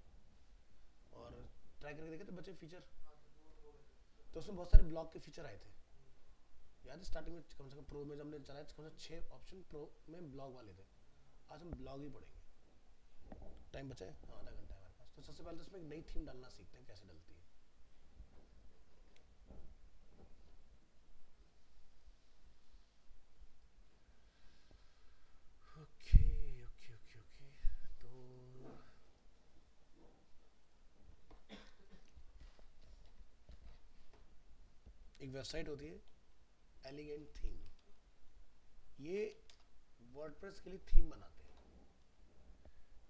और ट्राई करके देखे थे बच्चे फीचर, तो उसमें बहुत सारे ब्लॉग के फीचर आए थे, याद है? स्टार्टिंग में कम से कम प्रो में जब हमने चलाया कम से कम 6 ऑप्शन प्रो में ब्लॉग वाले थे। आज हम ब्लॉग ही पढ़ेंगे। टाइम बचा है? हाँ, आधा घंटा है हमारे पास। तो सबसे पहले तो इसमें एक नई थीम डालना सीखते हैं, कैसे डलती है। ओके ओके ओके ओके, तो एक वेबसाइट होती है एलिगेंट थीम, ये वर्डप्रेस के लिए थीम बनाते हैं।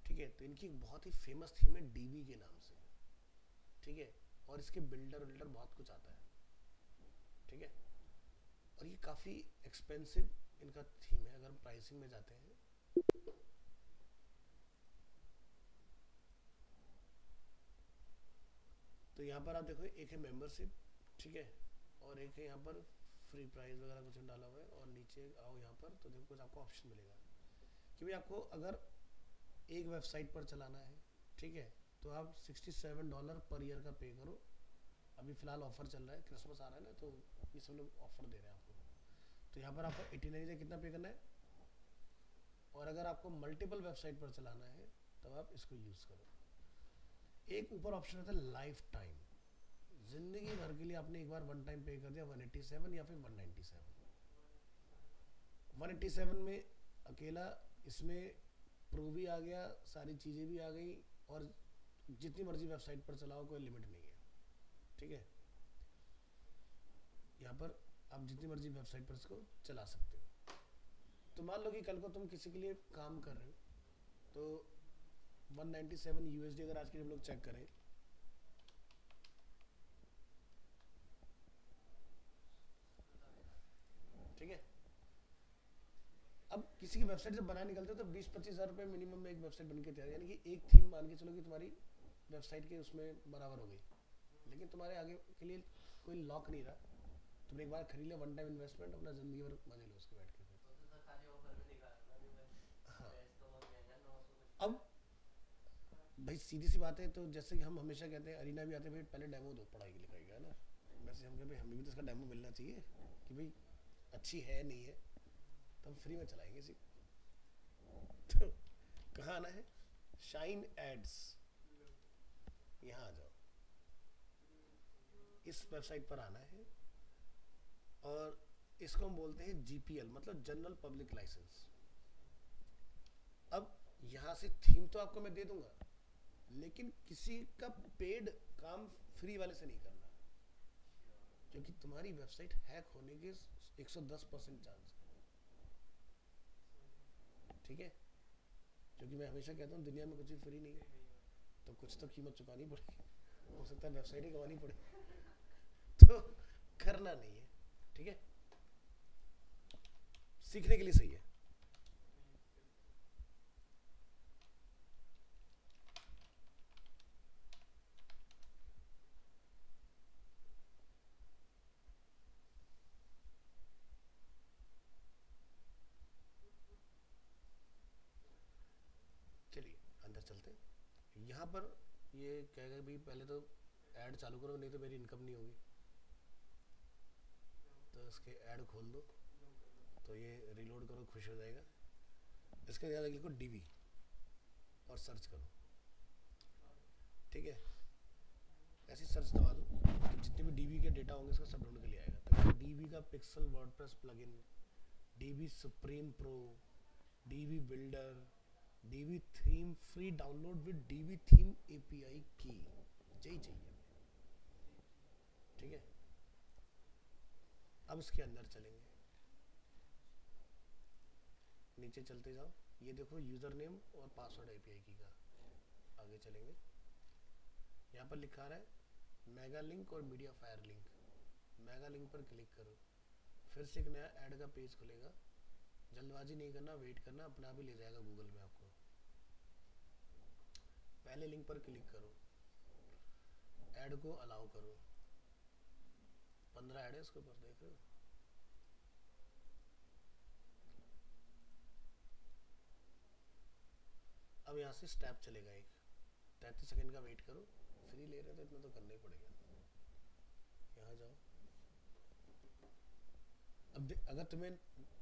ठीक है, तो इनकी एक बहुत ही फेमस थीम है डीबी के नाम से। ठीक है, और इसके बिल्डर बहुत कुछ आता है। ठीक है, और ये काफ़ी एक्सपेंसिव इनका थीम है। अगर हम प्राइसिंग में जाते हैं तो यहाँ पर आप देखो एक है मेंबरशिप, ठीक है, और एक है यहाँ पर फ्री प्राइस वगैरह कुछ डाला हुआ है, और नीचे आओ यहाँ पर तो देखो कुछ आपको ऑप्शन मिलेगा कि भाई आपको अगर एक वेबसाइट पर चलाना है, ठीक है, तो आप $67 पर ईयर का पे करो। अभी फिलहाल ऑफर चल रहा है, क्रिसमस आ रहा है ना, तो ये सब लोग ऑफर दे रहे हैं आपको। तो यहाँ पर आपको 89 से कितना पे करना है, और अगर आपको मल्टीपल वेबसाइट पर चलाना है तब आप इसको यूज़ करो। एक ऊपर ऑप्शन होता है लाइफ टाइम, जिंदगी भर के लिए आपने एक बार वन टाइम पे कर दिया 187 या फिर 197। 187 में अकेला इसमें प्रो भी आ गया, सारी चीज़ें भी आ गई, और जितनी मर्जी वेबसाइट पर चलाओ कोई लिमिट नहीं है, ठीक है। यहाँ पर आप जितनी मर्जी वेबसाइट पर इसको चला सकते हो। तो मान लो कि कल को तुम किसी के लिए काम कर रहे हो, तो 197 यूएसडी अगर आज के हम लोग चेक करें, ठीक है। अब किसी की वेबसाइट जब बनाने निकलते हो तो 20-25 हज़ार रुपये मिनिमम में एक वेबसाइट बन के तैयार, यानी कि एक थीम मान के चलो कि तुम्हारी वेबसाइट के उसमें बराबर हो गई, लेकिन तुम्हारे आगे के लिए कोई लॉक नहीं रहा। तुमने एक बार खरीद लिया, वन टाइम इन्वेस्टमेंट, अपना जिंदगी भर मजे लो उसके बैठ के। हाँ, अब भाई सीधी सी बात है, तो जैसे कि हम हमेशा कहते हैं, अरीना भी आते हैं भाई पहले डेमो दो पढ़ाई लिखाई का, है ना। वैसे हम कहते हैं हमें भी तो इसका डेमो मिलना चाहिए कि भाई अच्छी है नहीं है, तो हम फ्री में चलाएंगे इसी। तो कहाँ आना है, शाइन एड्स, यहाँ आ जाओ, इस वेबसाइट पर आना है, और इसको हम बोलते हैं जीपीएल, मतलब जनरल पब्लिक लाइसेंस। अब यहाँ से थीम तो आपको मैं दे दूंगा, लेकिन किसी का पेड काम फ्री वाले से नहीं करना, क्योंकि तुम्हारी वेबसाइट हैक होने के 110% चांस है, ठीक है। क्योंकि मैं हमेशा कहता हूँ दुनिया में कुछ भी फ्री नहीं है, तो कुछ तो कीमत चुकानी पड़ेगी, हो सकता है वेबसाइट ही गंवानी पड़े, तो करना नहीं है, ठीक है। सीखने के लिए सही है। चलिए अंदर चलते हैं। यहाँ पर ये कहेगा भाई पहले तो ऐड चालू करो, नहीं तो मेरी इनकम नहीं होगी, तो इसके ऐड खोल दो, तो ये रिलोड करो, खुश हो जाएगा। इसके बाद लिखो डीबी और सर्च करो, ठीक है। ऐसी सर्च दबा दो तो जितने भी डीबी के डेटा होंगे इसका सब ढूंढ के लिए आएगा। तो डीबी का pixel WordPress plugin, dB supreme pro, dB builder, dB theme free download with dB theme API की, यही चाहिए, ठीक है। अब इसके अंदर चलेंगे, नीचे चलते जाओ, ये देखो यूजर नेम और पासवर्ड एपीआई की का। आगे चलेंगे, यहाँ पर लिखा रहा है मेगा लिंक और media fire link. Mega link पर क्लिक करो, फिर से एक नया ऐड का पेज खुलेगा। जल्दबाजी नहीं करना, वेट करना, अपने आप ही ले जाएगा गूगल में आपको। पहले लिंक पर क्लिक करो, ऐड को अलाउ करो, 15 ऐड है इसके ऊपर, देख रहे हो। अब यहाँ से स्टेप चलेगा एक, 33 सेकंड का वेट करो, फ्री ले रहे तो इतना तो करना ही पड़ेगा। यहाँ जाओ, अब अगर तुम्हें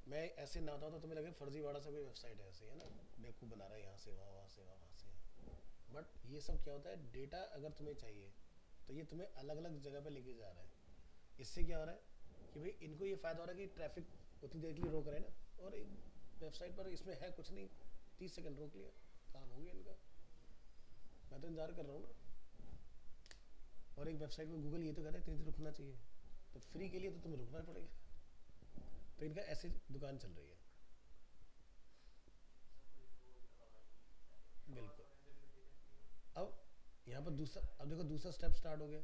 मैं ऐसे ना होता तो तुम्हें लगे फर्जीवाड़ा सा कोई वेबसाइट है, ऐसे है ना, बेवकूफ़ बना रहा है, यहाँ से वहाँ, वहाँ से वहाँ से। बट ये सब क्या होता है, डेटा अगर तुम्हें चाहिए तो ये तुम्हें अलग अलग जगह पे लेके जा रहा है। इससे क्या हो रहा है कि भाई इनको ये फ़ायदा हो रहा है कि ट्रैफिक उतनी देर के लिए रोक रहे हैं ना, और एक वेबसाइट पर इसमें है कुछ नहीं, 30 सेकंड रोक लिया, काम हो गया इनका। मैं तो इंतज़ार कर रहा हूँ ना, और एक वेबसाइट में गूगल ये तो कहता है इतनी देर रुकना चाहिए, तो फ्री के लिए तो तुम्हें रुकना पड़ेगा। तो इनका ऐसे दुकान चल रही है, बिल्कुल। अब यहाँ पर दूसरा, अब देखो दूसरा स्टेप स्टार्ट हो गया।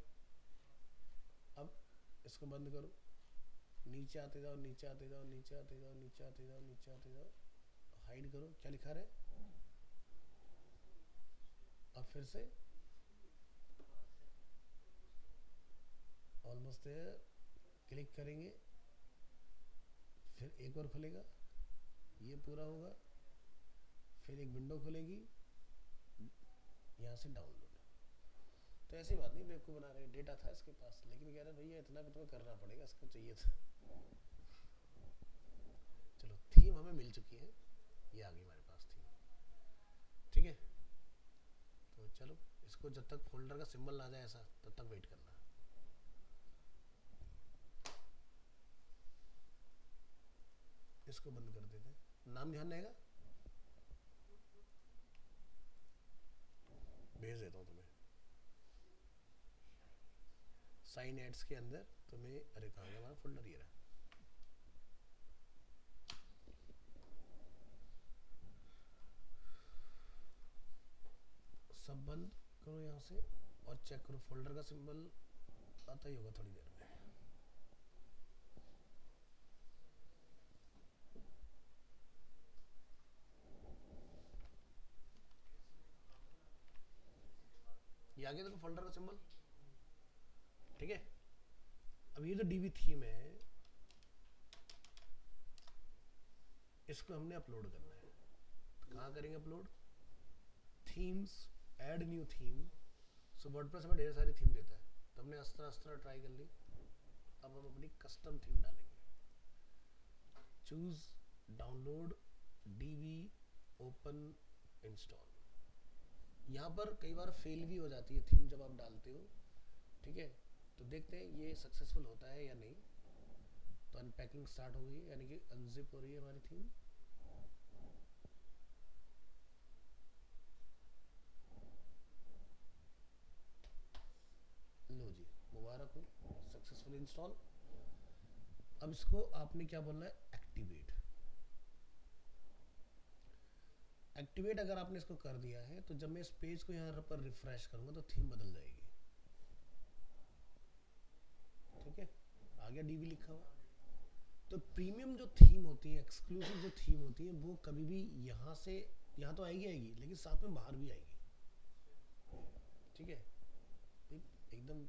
अब इसको बंद करो, नीचे आते जाओ, नीचे आते जाओ, नीचे आते जाओ, नीचे आते जाओ, नीचे आते जाओ, हाइड करो, क्या लिखा रहे, अब फिर से ऑलमोस्ट देयर, क्लिक करेंगे, फिर एक और खुलेगा, ये पूरा होगा, फिर एक विंडो खुलेगी, यहाँ से डाउनलोड। तो ऐसी बात नहीं बेवकूफ़ बना रहे, डेटा था इसके पास, लेकिन कह रहे भैया इतना भी तुम्हें करना पड़ेगा, इसको चाहिए था। चलो थीम हमें मिल चुकी है, ये आ गई हमारे पास थीम, ठीक है। तो चलो इसको जब तक फोल्डर का सिंबल ना जाए ऐसा, तब तक वेट करना। इसको बंद कर देते हैं, नाम ध्यान रहेगा, भेज देता हूँ तुम्हें साइन एड्स के अंदर तुम्हें। अरे कहाँ गया हमारा फोल्डर, ये रहा। सब बंद करो यहाँ से और चेक करो, फोल्डर का सिंबल आता ही होगा थोड़ी देर में। ये आ गया देखो फोल्डर का सिंबल, ठीक है। अब ये जो डीबी थीम है, इसको हमने अपलोड करना है। तो कहाँ करेंगे upload, themes, add new theme. So WordPress में ढेर सारी थीम देता है, तो हमने अस्त्र अस्त्र ट्राई कर ली। अब हम अपनी कस्टम थीम डालेंगे, choose download dB open install. यहाँ पर कई बार फेल भी हो जाती है थीम जब आप डालते हो, ठीक है। तो देखते हैं ये सक्सेसफुल होता है या नहीं। तो अनपैकिंग स्टार्ट हो गई है, यानी कि अनजिप हो रही है हमारी थीम। लो जी, मुबारक हो, सक्सेसफुल इंस्टॉल। अब इसको आपने क्या बोलना है, एक्टिवेट। एक्टिवेट अगर आपने इसको कर दिया है, तो जब मैं इस पेज को यहाँ पर रिफ्रेश करूंगा तो थीम बदल जाएगी, ठीक है। आ गया डीबी लिखा हुआ। तो प्रीमियम जो थीम होती है, एक्सक्लूसिव जो थीम होती है, वो कभी भी यहाँ से यहाँ तो आएगी आएगी, लेकिन साथ में बाहर भी आएगी, ठीक है। एकदम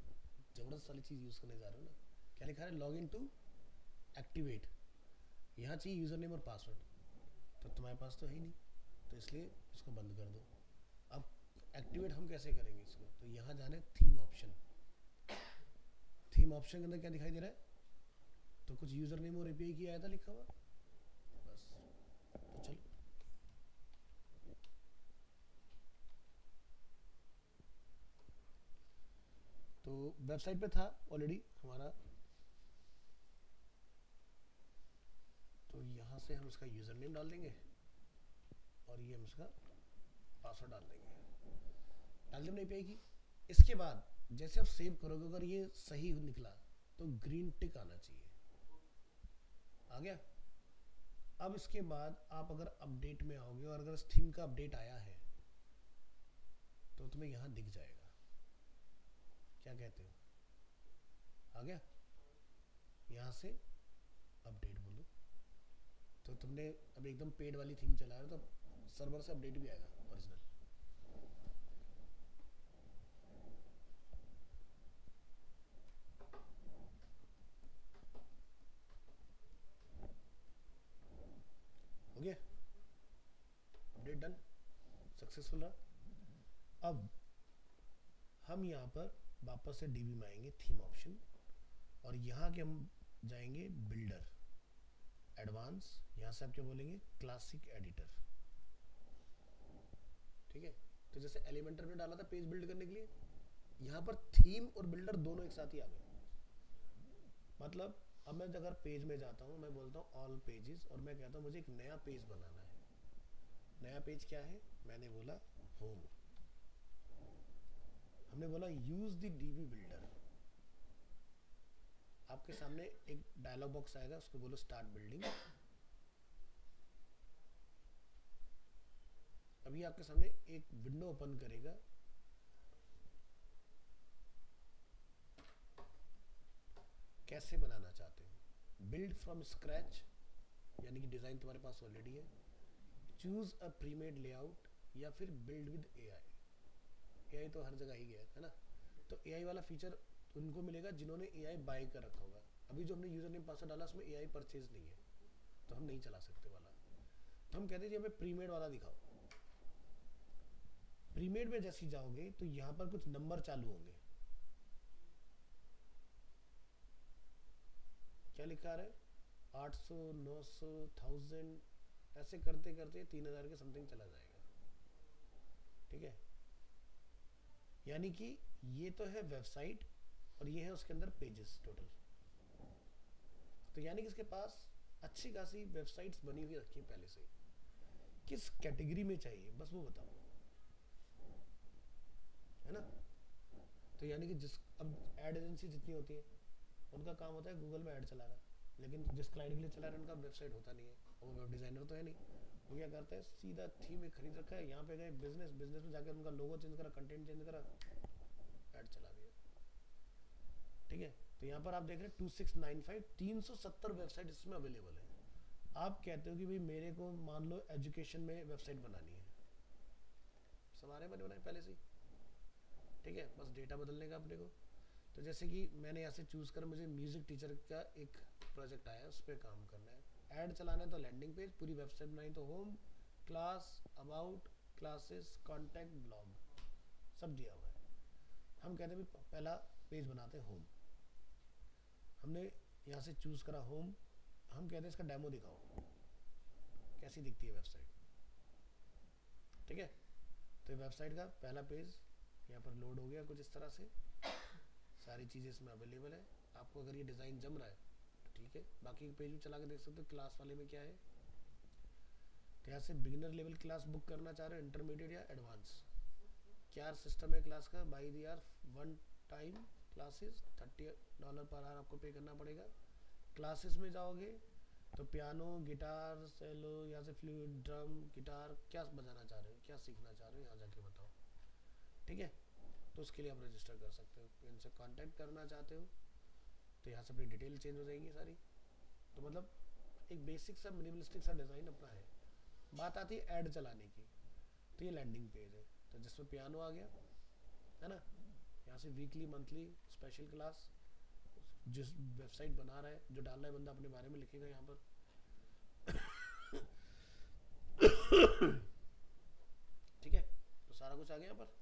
जबरदस्त वाली चीज यूज करने जा रहे हो ना। क्या लिखा है, लॉग इन टू एक्टिवेट। यहाँ चाहिए यूजर नेम और पासवर्ड, तो तुम्हारे पास तो है ही नहीं, तो इसलिए इसको बंद कर दो। अब एक्टिवेट हम कैसे करेंगे इसको, तो यहाँ जाने थीम ऑप्शन। थीम ऑप्शन के अंदर क्या दिखाई दे रहा है, तो कुछ यूजर नेम और एपीआई की आया था लिखा हुआ, बस। तो चलो तो वेबसाइट पे था ऑलरेडी हमारा, तो यहाँ से हम इसका यूजर नेम डाल देंगे और ये हम इसका पासवर्ड डाल देंगे, डाल देंगे एपीआई की। इसके बाद जैसे आप सेव करोगे, अगर ये सही निकला तो ग्रीन टिक आना चाहिए, आ गया। अब इसके बाद आप अगर अपडेट में आओगे और अगर इस थीम का अपडेट आया है तो तुम्हें यहाँ दिख जाएगा, क्या कहते हो, आ गया। यहाँ से अपडेट बोलो, तो तुमने अब एकदम पेड वाली थीम चला रहे हो, तो सर्वर से अपडेट भी आएगा ओरिजिनल। हो गया, अपडेट डन, सक्सेसफुल रहा। अब हम यहाँ पर वापस से डीबी में आएंगे, थीम ऑप्शन, और यहाँ के हम जाएंगे बिल्डर एडवांस। यहाँ से आप क्या बोलेंगे, क्लासिक एडिटर, ठीक है। तो जैसे एलिमेंटर में डाला था पेज बिल्ड करने के लिए, यहाँ पर थीम और बिल्डर दोनों एक साथ ही आ गए। मतलब अब मैं अगर पेज में जाता हूँ, मैं बोलता हूँ ऑल पेजेस, और मैं कहता हूँ मुझे एक नया पेज बनाना है। नया पेज क्या है, मैंने बोला होम। हमने बोला यूज द डीबी बिल्डर। आपके सामने एक डायलॉग बॉक्स आएगा, उसको बोलो स्टार्ट बिल्डिंग। अभी आपके सामने एक विंडो ओपन करेगा, कैसे बनाना चाहते हो, बिल्ड फ्रॉम स्क्रैच यानी कि डिज़ाइन तुम्हारे पास ऑलरेडी है, चूज अ प्रीमेड लेआउट, या फिर बिल्ड विद एआई तो हर जगह ही गया है ना। तो एआई वाला फीचर उनको मिलेगा जिन्होंने एआई बाय कर रखा होगा। अभी जो हमने यूजर नेम पासवर्ड डाला उसमें एआई परचेज नहीं है तो हम नहीं चला सकते वाला। तो हम कहते हैं जी हमें प्रीमेड वाला दिखाओ। प्रीमेड में जैसे जाओगे तो यहाँ पर कुछ नंबर चालू होंगे, क्या लिखा है 800 900 1000 ऐसे करते करते 3000 के समथिंग चला जाएगा। ठीक है, यानी कि ये तो है वेबसाइट और ये है उसके अंदर पेजेस टोटल। तो यानी कि इसके पास अच्छी खासी वेबसाइट्स बनी हुई रखी है पहले से। किस कैटेगरी में चाहिए बस वो बताओ, है ना। तो यानी कि जिस अब एड एजेंसी जितनी होती है उनका काम होता है गूगल में ऐड चलाना, लेकिन जिस क्लाइंट के लिए चला रहे हैं उनका वेबसाइट होता नहीं है, वो वेब डिजाइनर तो है नहीं। वो क्या करते हैं सीधा थीम एक खरीद रखा है, यहाँ पे गए बिजनेस में जाकर उनका लोगो चेंज करा, कंटेंट चेंज करा, ऐड चला दिया। ठीक है, तो यहाँ पर आप देख रहे हैं 2695 370 वेबसाइट इसमें अवेलेबल है। आप कहते हो कि भाई मेरे को मान लो एजुकेशन में वेबसाइट बनानी है, हमारे बने बनाए पहले से ही। ठीक है, बस डेटा बदलने का अपने को। तो जैसे कि मैंने यहाँ से चूज़ कर मुझे म्यूज़िक टीचर का एक प्रोजेक्ट आया उस पर काम करना है, ऐड चलाना है तो लैंडिंग पेज, पूरी वेबसाइट बनाई तो home, class, about, classes, contact, blog सब दिया हुआ है। हम कहते हैं पहला पेज बनाते हैं होम। हमने यहाँ से चूज़ करा होम, हम कहते हैं इसका डेमो दिखाओ कैसी दिखती है वेबसाइट। ठीक है, तो वेबसाइट का पहला पेज यहाँ पर लोड हो गया कुछ इस तरह से, सारी चीज़ें इसमें अवेलेबल है। आपको अगर ये डिज़ाइन जम रहा है तो ठीक है, बाकी पेज भी चला के देख सकते हो। क्लास वाले में क्या है, तो यहाँ से बिगिनर लेवल क्लास बुक करना चाह रहे हो, इंटरमीडिएट या एडवांस, क्या सिस्टम है क्लास का, by the year, one time classes, $30 per hour आपको पे करना पड़ेगा। क्लासेस में जाओगे तो पियानो, गिटार, सेलो, यहाँ से फ्लूट, ड्रम, गिटार, क्या बजाना चाह रहे हो, क्या सीखना चाह रहे हो, यहाँ जाके बताओ। ठीक है, तो उसके लिए आप रजिस्टर कर सकते हो। इनसे कांटेक्ट करना चाहते हो तो यहाँ से अपनी डिटेल चेंज हो जाएंगी सारी। तो मतलब एक बेसिक सा मिनिमलिस्टिक सा डिज़ाइन अपना है। बात आती है ऐड चलाने की, तो ये लैंडिंग पेज है, तो जिसमें पियानो आ गया है ना, यहाँ से वीकली, मंथली, स्पेशल क्लास, जिस वेबसाइट बना रहा है, जो डाल रहा है बंदा अपने बारे में लिखेगा यहाँ पर। ठीक है, तो सारा कुछ आ गया यहाँ पर।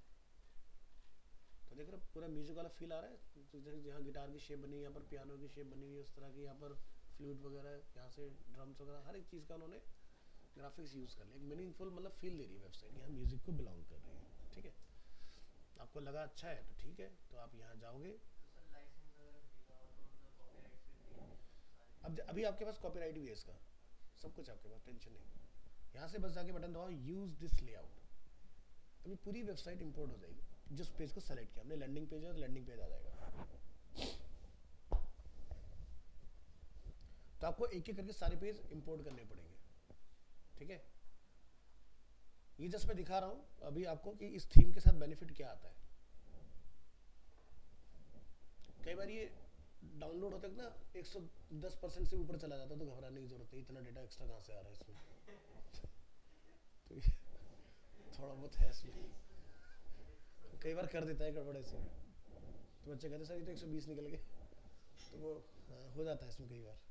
तो देख रहे हो पूरा म्यूजिक वाला फील आ रहा है, तो यहाँ गिटार की शेप बनी है, यहाँ पर पियानो की शेप बनी हुई है उस तरह की, यहाँ पर फ्लूट वगैरह, यहाँ से ड्रम्स वगैरह, हर एक चीज़ का उन्होंने ग्राफिक्स यूज़ कर लिया। एक मीनिंगफुल मतलब फील दे रही है वेबसाइट, यहाँ म्यूजिक को बिलोंग कर रही है। ठीक है, आपको लगा अच्छा है तो ठीक है, तो आप यहाँ जाओगे। अब अभी आपके पास कॉपीराइट भी है इसका, सब कुछ आपके पास, टेंशन नहीं। यहाँ से बस जाके बटन दबाओ यूज़ दिस लेआउट, अभी पूरी वेबसाइट इंपोर्ट हो जाएगी। जिस पेज को सेलेक्ट किया हमने, लैंडिंग पेज है तो लैंडिंग पेज आ जाएगा। तो आपको एक एक करके सारे पेज इंपोर्ट करने पड़ेंगे। ठीक है, ये जस्ट मैं दिखा रहा हूं अभी आपको कि इस थीम के साथ बेनिफिट क्या आता है। कई बार ये डाउनलोड होता है ना 110% से ऊपर चला जाता है, तो घबराने की जरूरत नहीं, इतना डेटा एक्स्ट्रा कहाँ से आ रहा है इसमें। तो थोड़ा बहुत है इसमें, कई बार कर देता है गड़बड़ ऐसे, तो बच्चे कहते सर ये तो 120 निकल गए, तो वो हो जाता है इसमें कई बार।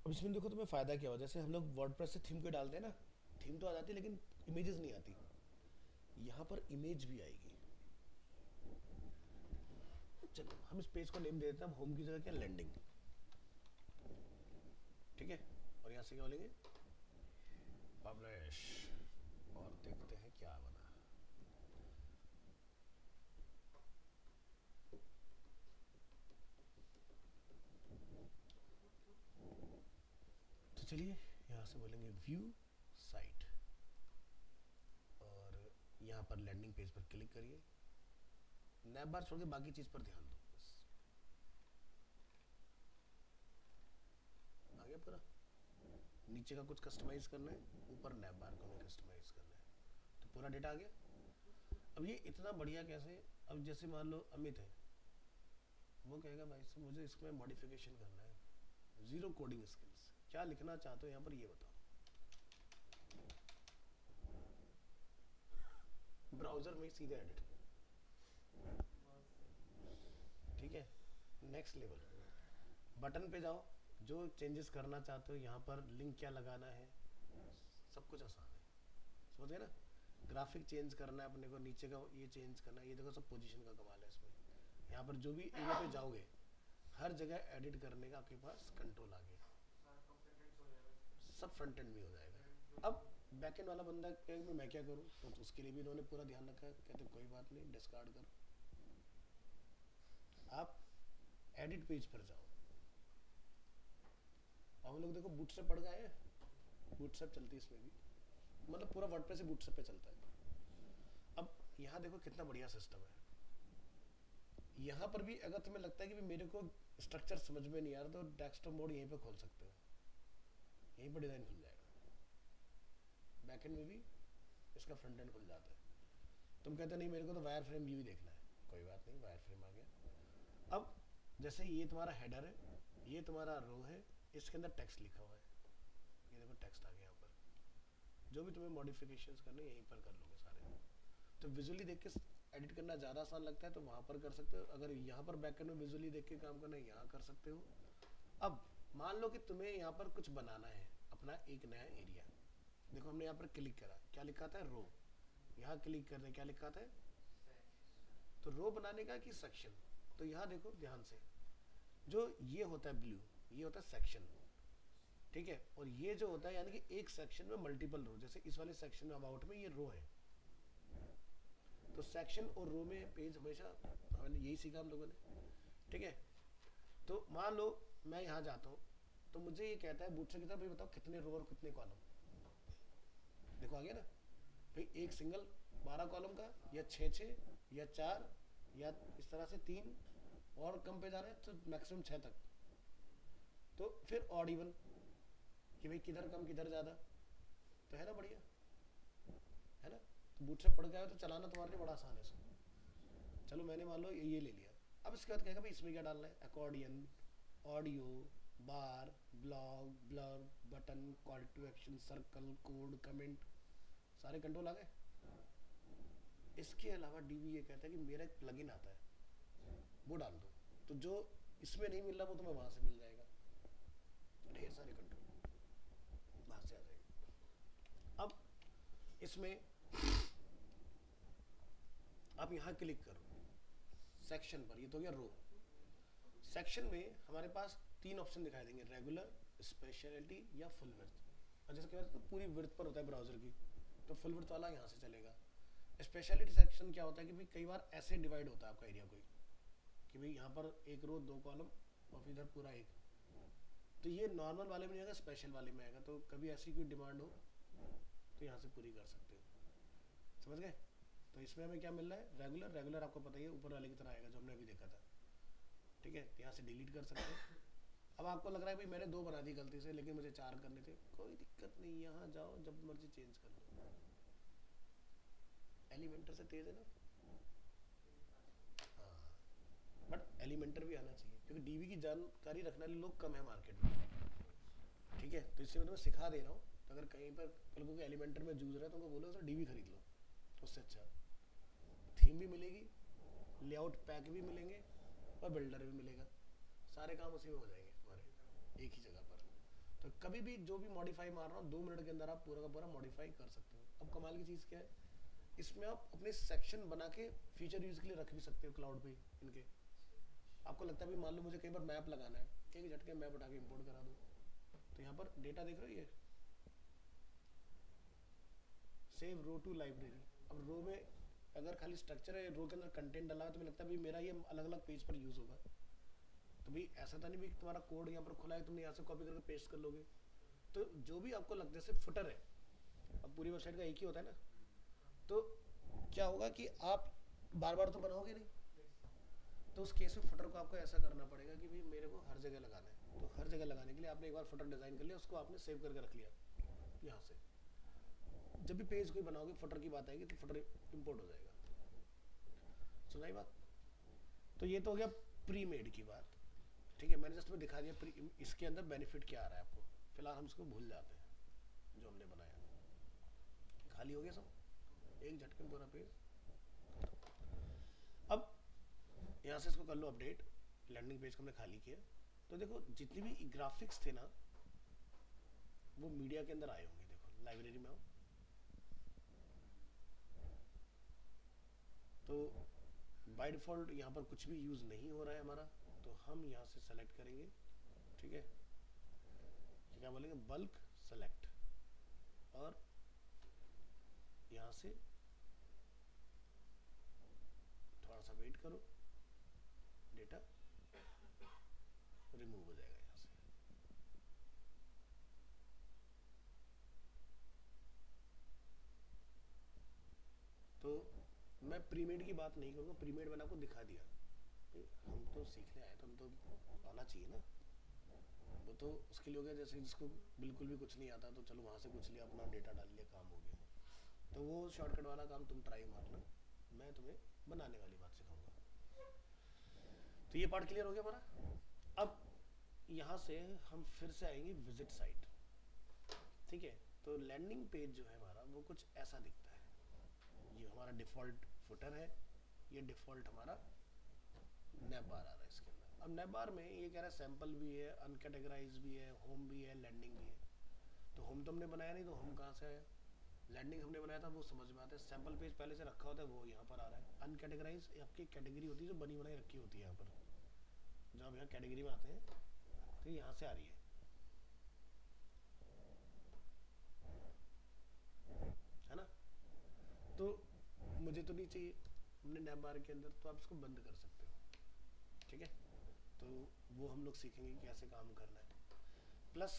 अब इसमें देखो तुम्हें फ़ायदा क्या हो, जैसे हम लोग वर्डप्रेस से थीम को डालते हैं ना, थीम तो आ जाती है लेकिन इमेजेस नहीं आती, यहाँ पर इमेज भी आएगी। चलो हम इस पेज को नेम दे देते हैं होम की जगह क्या, लैंडिंग। ठीक है, और यहाँ से क्या बोलेंगे, पब्लिश, और देखते हैं क्या बना। तो चलिए यहाँ से बोलेंगे व्यू साइट, और यहाँ पर लैंडिंग पेज पर क्लिक करिए। नैप बार छोड़ के बाकी चीज पर ध्यान दो बस। आ गया पूरा। नीचे का कुछ कस्टमाइज करना है, ऊपर नैप बार को हमें कस्टमाइज करना है, तो पूरा डेटा आ गया। अब ये इतना बढ़िया कैसे, अब जैसे मान लो अमित है, वो कहेगा भाई साहब मुझे इसमें मॉडिफिकेशन करना है, जीरो कोडिंग स्किल्स, क्या लिखना चाहते हो यहाँ पर ये बताओ। ब्राउजर में सीधे एडिट, ठीक है। नेक्स्ट लेवल, बटन पे जाओ, जो चेंजेस करना चाहते हो यहाँ पर लिंक क्या लगाना है, सब कुछ आसान है, समझ गए ना। ग्राफिक चेंज करना है अपने को, नीचे का ये चेंज करना है, ये देखो सब पोजीशन का कमाल है इसमें। यहाँ पर जो भी एरिया पे जाओगे हर जगह एडिट करने का आपके पास कंट्रोल आ गया, सब फ्रंट एंड में हो जाएगा। अब बैक एंड वाला बंदा कहेगा मैं क्या करूँ, तो उसके लिए भी इन्होंने पूरा ध्यान रखा है, कहते कोई बात नहीं डिस्कार्ड करो, आप एडिट पेज पर जाओ। अब हम लोग देखो बूटस्ट्रैप पढ़ गए हैं, बूटस्ट्रैप चलती है इसमें भी, मतलब पूरा वर्डप्रेस से बूटस्ट्रैप पे चलता है। अब यहाँ देखो कितना बढ़िया सिस्टम है, यहाँ पर भी अगर तुम्हें लगता है कि मेरे को स्ट्रक्चर समझ में नहीं आ रहा तो डेस्कटॉप मोड यहीं पे खोल सकते हो, यहीं पर डिजाइन खुल जाएगा। बैकएंड में भी इसका फ्रंट एंड खुल जाता है। तुम कहते नहीं मेरे को तो वायर फ्रेम व्यू ही देखना है, कोई बात नहीं वायर फ्रेम आ गया। अब जैसे ये तुम्हारा हेडर है, ये तुम्हारा रो है, इसके अंदर टेक्स्ट लिखा हुआ है, ये देखो टेक्स्ट आ गया यहाँ पर, जो भी तुम्हें मॉडिफिकेशंस करने यहीं पर कर लोगे सारे। तो विजुअली देख के एडिट करना ज़्यादा आसान लगता है तो वहाँ पर कर सकते हो, अगर यहाँ पर बैकएंड में विजुअली देख के काम करना है यहाँ कर सकते हो। अब मान लो कि तुम्हें यहाँ पर कुछ बनाना है अपना एक नया एरिया, देखो हमने यहाँ पर क्लिक करा, क्या लिखा था रो, यहाँ क्लिक करने क्या लिखा था, तो रो बनाने का कि सेक्शन, तो यहाँ देखो ध्यान से, जो ये होता है ब्लू ये होता है सेक्शन, ठीक है। और ये जो होता है यानी कि एक सेक्शन में मल्टीपल रो, जैसे इस वाले सेक्शन में अबाउट में ये रो है, तो सेक्शन और रो में पेज हमेशा यही सीखा हम लोगों ने, ठीक है। तो मान लो मैं यहाँ जाता हूँ तो मुझे ये कहता है बूटस्ट्रैप की तरफ भाई बताओ कितने रो और कितने कॉलम, देखो आ गया ना भाई, एक सिंगल 12 कॉलम का या 6 या 4 या इस तरह से 3 और कम पे जा रहे हैं तो मैक्सिमम 6 तक। तो फिर ऑड इवन कि भाई किधर कम किधर ज़्यादा, तो है ना बढ़िया, है ना। तो बूटस्ट्रैप पढ़ गया तो चलाना तुम्हारे लिए बड़ा आसान है इसको। चलो मैंने मान लो ये ले लिया, अब इसके बाद कहेगा भाई इसमें क्या डालना है, accordion, audio, bar, blog, blur, button, call to action, circle, code, comment, सारे कंट्रोल आ गए। इसके अलावा डीवी ये कहता है कि मेरा एक प्लगइन आता है वो डाल दो, तो जो इसमें नहीं मिल रहा वो तुम्हें वहां से मिल जाएगा, ढेर सारे कंट्रोल वहां से आ जाएगा। अब इसमें आप यहाँ क्लिक करो सेक्शन पर, ये तो हो गया रो। सेक्शन में हमारे पास 3 ऑप्शन दिखाई देंगे, रेगुलर, स्पेशलिटी या फुल विड्थ। और जैसे कह रहे थे तो पूरी विड्थ पर होता है ब्राउजर की, तो फुल विड्थ वाला यहाँ से चलेगा। स्पेशलिटी सेक्शन क्या होता है कि भाई कई बार ऐसे डिवाइड होता है आपका एरिया कोई, कि भाई यहाँ पर एक रो 2 कॉलम और इधर पूरा एक, तो ये नॉर्मल वाले में नहीं आएगा, स्पेशल वाले में आएगा। तो कभी ऐसी कोई डिमांड हो तो यहाँ से पूरी कर सकते हो, समझ गए। तो इसमें हमें क्या मिल रहा है, रेगुलर, रेगुलर आपको पता ही है ऊपर वाले की तरह आएगा जो हमने अभी देखा था, ठीक है। यहाँ से डिलीट कर सकते हैं। अब आपको लग रहा है भाई मैंने 2 बना दी गलती से लेकिन मुझे 4 करने थे, कोई दिक्कत नहीं, यहाँ जाओ जब मर्जी चेंज कर लो। एलिमेंटर से तेज है ना, हाँ, बट एलिमेंटर भी आना चाहिए क्योंकि डीवी की जानकारी रखने वाले लोग कम है मार्केट में, ठीक है। तो इससे मैं तुम्हें सिखा दे रहा हूँ, तो अगर कहीं पर कल को एलिमेंटर में जूझ रहा है तो उनको बोलो सर डीवी खरीद लो, उससे अच्छा थीम भी मिलेगी, लेआउट पैक भी मिलेंगे और बिल्डर भी मिलेगा, सारे काम उसी में हो जाएंगे हमारे एक ही जगह पर। तो कभी भी जो भी मॉडिफाई मार रहा हूँ 2 मिनट के अंदर आप पूरा का पूरा मॉडिफाई कर सकते हो। अब कमाल की चीज़ क्या है, इसमें आप अपने सेक्शन बना के फ्यूचर यूज के लिए रख भी सकते हो क्लाउड पे इनके। आपको लगता है भी मान लो मुझे कहीं पर मैप लगाना है, एक झटके मैप उठा के इम्पोर्ट करा दो, तो यहाँ पर डेटा देख रहे हो ये सेव रो टू लाइब्रेरी। अब रो में अगर खाली स्ट्रक्चर है, रो के अंदर कंटेंट डाला है तो मुझे लगता है भाई मेरा ये अलग अलग पेज पर यूज होगा, तो भाई ऐसा था नहीं भी तुम्हारा कोड यहाँ पर खुला है तुमने यहाँ से कॉपी करके पेस्ट कर लोगे। तो जो भी आपको लगता है जैसे फुटर है, अब पूरी वेबसाइट का एक ही होता है ना, तो क्या होगा कि आप बार बार तो बनाओगे नहीं, तो उस केस में फुटर को आपको ऐसा करना पड़ेगा कि भाई मेरे को हर जगह लगाना है। तो हर जगह लगाने के लिए आपने एक बार फुटर डिज़ाइन कर लिया, उसको आपने सेव करके रख लिया यहाँ से। जब भी पेज कोई बनाओगे फुटर की बात आएगी तो फुटर इंपोर्ट हो जाएगा। सुनाई बात? तो ये तो हो गया प्री मेड की बात, ठीक है। मैंने जस्ट में दिखा दिया इसके अंदर बेनिफिट क्या आ रहा है आपको। फिलहाल हम इसको भूल जाते हैं जो हमने बनाया। खाली हो गया सब, एक झटके में पूरा पेज। अब यहाँ से इसको कर लो अपडेट। लैंडिंग पेज को हमने खाली किया। तो देखो जितने भी ग्राफिक्स थे ना वो मीडिया के अंदर आए होंगे। देखो लाइब्रेरी में आओ, तो बाय डिफॉल्ट यहाँ पर कुछ भी यूज़ नहीं हो रहा है हमारा, तो हम यहाँ से सेलेक्ट करेंगे, ठीक है। क्या बोलेंगे, बल्क सेलेक्ट, और यहाँ से थोड़ा सा वेट करो, डेटा रिमूव हो जाएगा यहाँ से। तो मैं प्रीमेड की बात नहीं करूँगा, प्रीमेड मैंने आपको दिखा दिया। हम तो सीखने आए तो हम तो आना चाहिए ना। वो तो उसके लिए हो गया जैसे जिसको बिल्कुल भी कुछ नहीं आता तो चलो वहाँ से कुछ लिया, अपना डेटा डाल लिया, काम हो गया। तो वो शॉर्टकट वाला काम तुम ट्राई मारना, मैं तुम्हें बनाने वाली बात सिखाऊंगा। तो ये पार्ट क्लियर हो गया हमारा। अब यहाँ से हम फिर से आएंगे विजिट साइट, ठीक है। तो लैंडिंग पेज जो है हमारा वो कुछ ऐसा दिखता है। ये हमारा डिफ़ॉल्ट फुटर है, ये डिफ़ॉल्ट हमारा नैब बार आ रहा है इसके अंदर। अब नैब बार में ये कह रहा है सैंपल भी है, अनकैटेगराइज भी है, होम भी है, लैंडिंग भी है। तो होम तो हमने बनाया नहीं, तो होम कहाँ से आया। लैंडिंग हमने बनाया था, वो समझ में आता है। सैंपल पेज पहले से रखा होता है, वो यहाँ पर आ रहा है। अनकैटेगराइज आपकी कैटेगरी होती है जो बनी बनाई रखी होती है यहाँ पर। जब आप यहाँ कैटेगरी में आते हैं तो यहाँ से आ रही है ना। तो मुझे तो नहीं चाहिए हमने नैब बार के अंदर, तो आप इसको बंद कर सकते हो, ठीक है। तो वो हम लोग सीखेंगे कैसे काम करना है। प्लस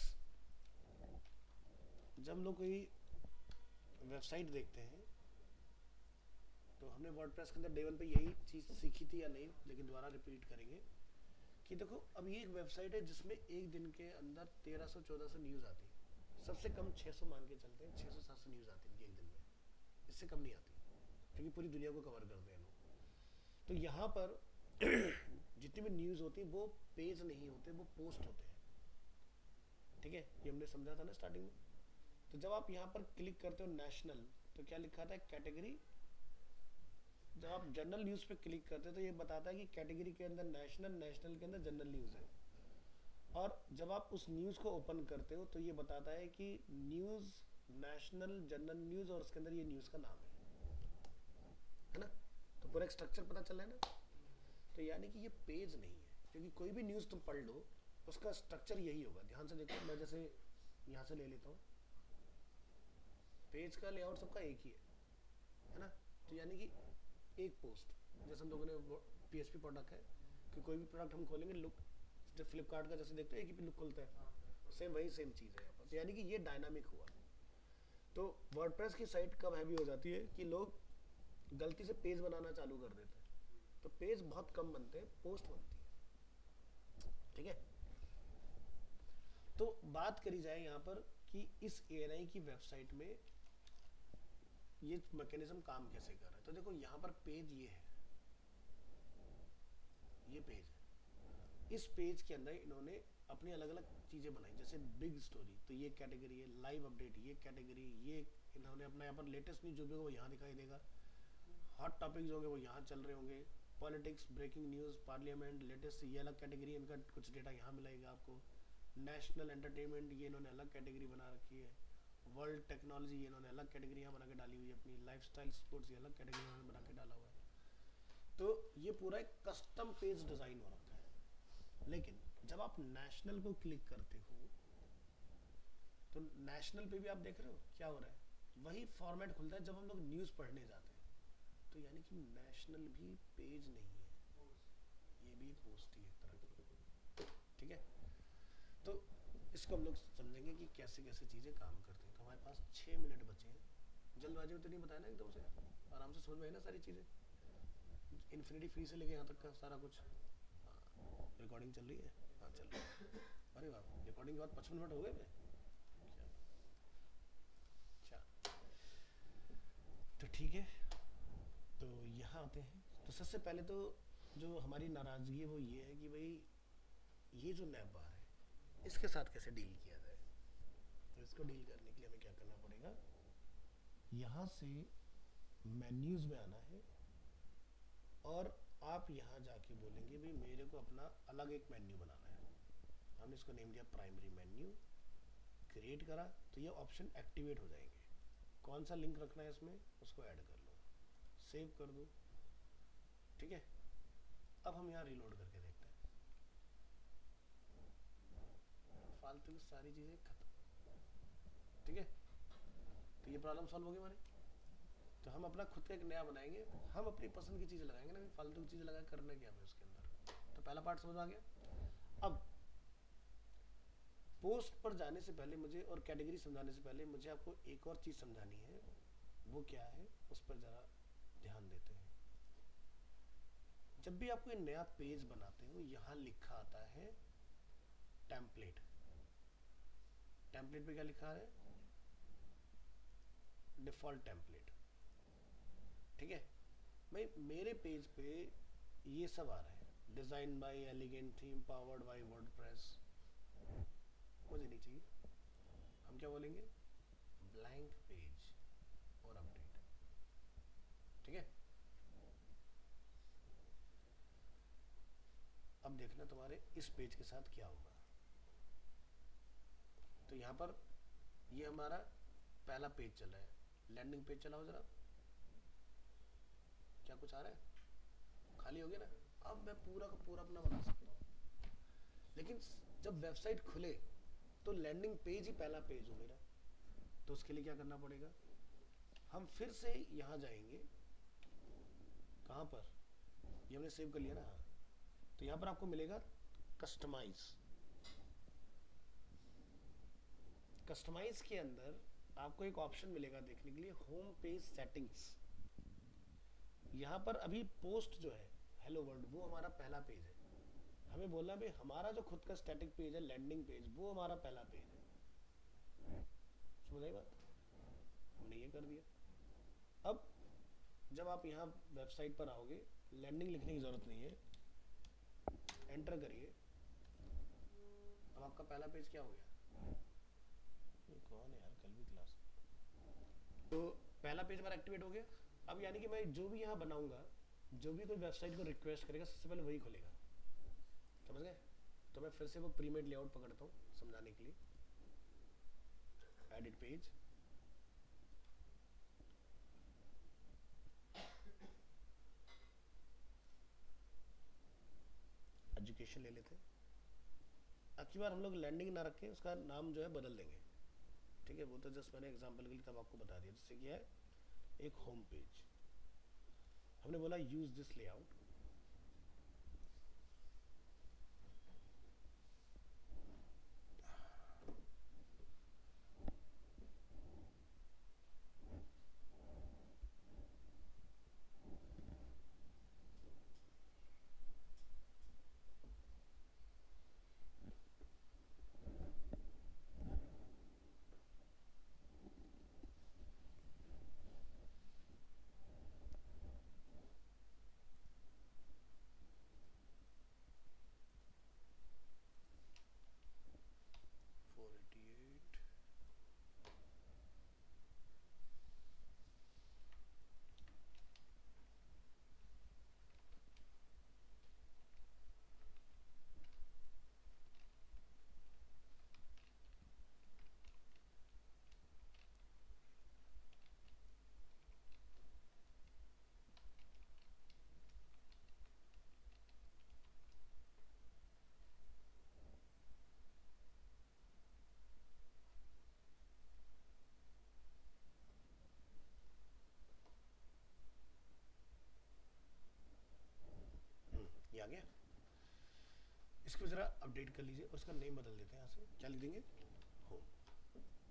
जब हम लोग कोई वेबसाइट देखते हैं तो हमने वर्डप्रेस के अंदर डे 1 पे यही चीज़ सीखी थी या नहीं, लेकिन दोबारा रिपीट करेंगे कि देखो अब ये एक वेबसाइट है जिसमें एक दिन के अंदर 1300-1400 न्यूज़ आती है। सबसे कम 600 मान के चलते हैं, 600-700 न्यूज़ आती है एक दिन में, इससे कम नहीं आती, क्योंकि पूरी दुनिया को कवर करते हैं लोग। तो यहाँ पर जितनी भी न्यूज़ होती है वो पेज नहीं होते, वो पोस्ट होते हैं, ठीक है। ये हमने समझा था ना स्टार्टिंग में। तो जब आप यहाँ पर क्लिक करते हो नेशनल, तो क्या लिखा था कैटेगरी। जब आप जनरल न्यूज़ पे क्लिक करते हो तो ये बताता है कि कैटेगरी के अंदर नेशनल, नेशनल के अंदर जनरल न्यूज़ है। और जब आप उस न्यूज़ को ओपन करते हो तो ये बताता है कि न्यूज़, नेशनल, जनरल न्यूज़, और उसके अंदर ये न्यूज़ का नाम है ना। तो पूरा एक स्ट्रक्चर पता चला है ना। तो यानी कि ये पेज नहीं है, क्योंकि कोई भी न्यूज़ तुम पढ़ लो उसका स्ट्रक्चर यही होगा। ध्यान से देखो, मैं जैसे यहाँ से ले लेता हूँ, पेज का लेआउट सबका एक ही है ना। तो यानी कि एक पोस्ट, जैसे हम लोगों ने PHP प्रोडक्ट है कि कोई भी प्रोडक्ट हम खोलेंगे, लुक जब फ्लिपकार्ट का जैसे देखते हो एक ही लुक खुलता है, सेम वही सेम चीज़ है यहाँ पर। तो यानी कि ये डायनामिक हुआ। तो वर्डप्रेस की साइट कब हैवी हो जाती है कि लोग गलती से पेज बनाना चालू कर देते हैं। तो पेज बहुत कम बनते हैं, पोस्ट बनती है, ठीक है। तो बात करी जाए यहाँ पर कि इस ANI की वेबसाइट में ये मैकेनिज्म काम कैसे कर रहा है। तो देखो यहाँ पर पेज ये है, ये पेज है। इस पेज के अंदर इन्होंने अपनी अलग अलग चीज़ें बनाई, जैसे बिग स्टोरी, तो ये कैटेगरी है। लाइव अपडेट, ये कैटेगरी। ये इन्होंने अपना यहाँ पर लेटेस्ट न्यूज़ जो भी होगा वो यहाँ दिखाई देगा। हॉट टॉपिक्स होंगे वो यहाँ चल रहे होंगे। Politics, breaking news, parliament, latest, ये अलग कैटेगरी, इनका कुछ डेटा यहाँ मिलेगा आपको। नेशनल एंटरटेनमेंट, ये इन्होंने अलग कैटेगरी बना रखी है। वर्ल्ड टेक्नोलॉजी, ये इन्होंने अलग कैटेगरी यहाँ बना के डाली हुई है अपनी। लाइफस्टाइल, स्पोर्ट्स, ये अलग कैटेगरी इन्होंने बना के डाला हुआ है। तो ये पूरा एक कस्टम पेज डिज़ाइन हो रखा है। लेकिन जब आप नेशनल को क्लिक करते हो तो नेशनल पे भी आप देख रहे हो क्या हो रहा है, वही फॉर्मेट खुलता है जब हम लोग न्यूज़ पढ़ने जाते हैं। तो यानी कि नेशनल भी पेज नहीं है, ये भी पोस्ट ही है एक तरह की, ठीक है। तो इसको हम लोग समझेंगे कि कैसे कैसे चीज़ें काम करती हैं। तो हमारे पास 6 मिनट बचे हैं। जल्दबाजी में तो नहीं बताया ना एकदम से, आराम से समझ में आई ना सारी चीज़ें। इन्फिनिटी फ्री से लेके यहाँ तक का सारा कुछ। हाँ, रिकॉर्डिंग चल रही है। हाँ चल रही है। अरे वाह, रिकॉर्डिंग के बाद 55 मिनट हो गए मैं। अच्छा, तो ठीक है, तो यहाँ आते हैं। तो सबसे पहले तो जो हमारी नाराज़गी है वो ये है कि भाई ये जो नैप बार है इसके साथ कैसे डील किया जाए। तो इसको डील करने के लिए हमें क्या करना पड़ेगा, यहाँ से मेन्यूज़ में आना है और आप यहाँ जाके बोलेंगे भाई मेरे को अपना अलग एक मेन्यू बनाना है। हमने इसको नेम दिया प्राइमरी मेन्यू, क्रिएट करा तो ये ऑप्शन एक्टिवेट हो जाएंगे। कौन सा लिंक रखना है इसमें उसको ऐड कर लो, सेव कर दो। ठीक है, अब हम यहाँ रिलोड करके देखते हैं। फालतू की सारी चीज़ें खत्म। ठीक है, तो ये प्रॉब्लम सॉल्व होगी हमारी। तो हम अपना खुद का एक नया बनाएंगे, हम अपनी पसंद की चीज़ें लगाएंगे ना, फालतू की चीज़ें लगा करना क्या हमें उसके अंदर। तो पहला पार्ट समझ आ गया। अब पोस्ट पर जाने से पहले मुझे और कैटेगरी समझाने से पहले मुझे आपको एक और चीज़ समझानी है। वो क्या है उस पर ज़रा ध्यान देते हैं। जब भी आप कोई नया पेज बनाते हो यहाँ लिखा आता है टेम्पलेट। टेम्पलेट पे क्या लिखा है, डिफॉल्ट टेम्पलेट। ठीक है, भाई मेरे पेज पे ये सब आ रहा है, design by elegant theme powered by WordPress. मुझे नहीं चाहिए, हम क्या बोलेंगे, ब्लैंक पेज और अपडेट। ठीक है, अब देखना तुम्हारे इस पेज के साथ क्या होगा। तो यहाँ पर ये हमारा पहला पेज चल रहा है, लैंडिंग पेज चलाओ जरा। क्या कुछ आ रहा है, खाली हो गया ना। अब मैं पूरा का पूरा अपना बना सकता हूँ, लेकिन जब वेबसाइट खुले तो लैंडिंग पेज ही पहला पेज हो मेरा। तो उसके लिए क्या करना पड़ेगा, हम फिर से यहाँ जाएंगे। कहाँ पर, ये हमने सेव कर लिया ना। हाँ, तो यहाँ पर आपको मिलेगा कस्टमाइज। कस्टमाइज के अंदर आपको एक ऑप्शन मिलेगा देखने के लिए, होम पेज सेटिंग्स। यहाँ पर अभी पोस्ट जो है हेलो वर्ल्ड वो हमारा पहला पेज है। हमें बोलना भाई हमारा जो खुद का स्टैटिक पेज है लैंडिंग पेज वो हमारा पहला पेज है। समझ आई बात, हमने ये कर दिया। अब जब आप यहाँ वेबसाइट पर आओगे लैंडिंग लिखने की जरूरत नहीं है, एंटर करिए। अब आपका पहला पेज क्या हो गया, ये कौन है यार, कल भी क्लास। तो पहला पेज हमारा एक्टिवेट हो गया। अब यानी कि मैं जो भी यहाँ बनाऊंगा, जो भी कोई वेबसाइट को रिक्वेस्ट करेगा सबसे पहले वही खोलेगा। समझ गए। तो मैं फिर से वो प्रीमेड लेआउट पकड़ता हूँ समझाने के लिए। एडिट पेज, एजुकेशन ले लेते हैं। अब की बार हम लोग लैंडिंग ना रखें, उसका नाम जो है बदल देंगे। ठीक है, वो तो जस्ट मैंने एग्जांपल के लिए तब आपको बता दिया। जैसे क्या है, एक होम पेज हमने बोला यूज दिस लेआउट। ये आ गया। इसको जरा अपडेट कर लीजिए और इसका नेम बदल देते हैं। यहाँ से क्या लिख देंगे, होम।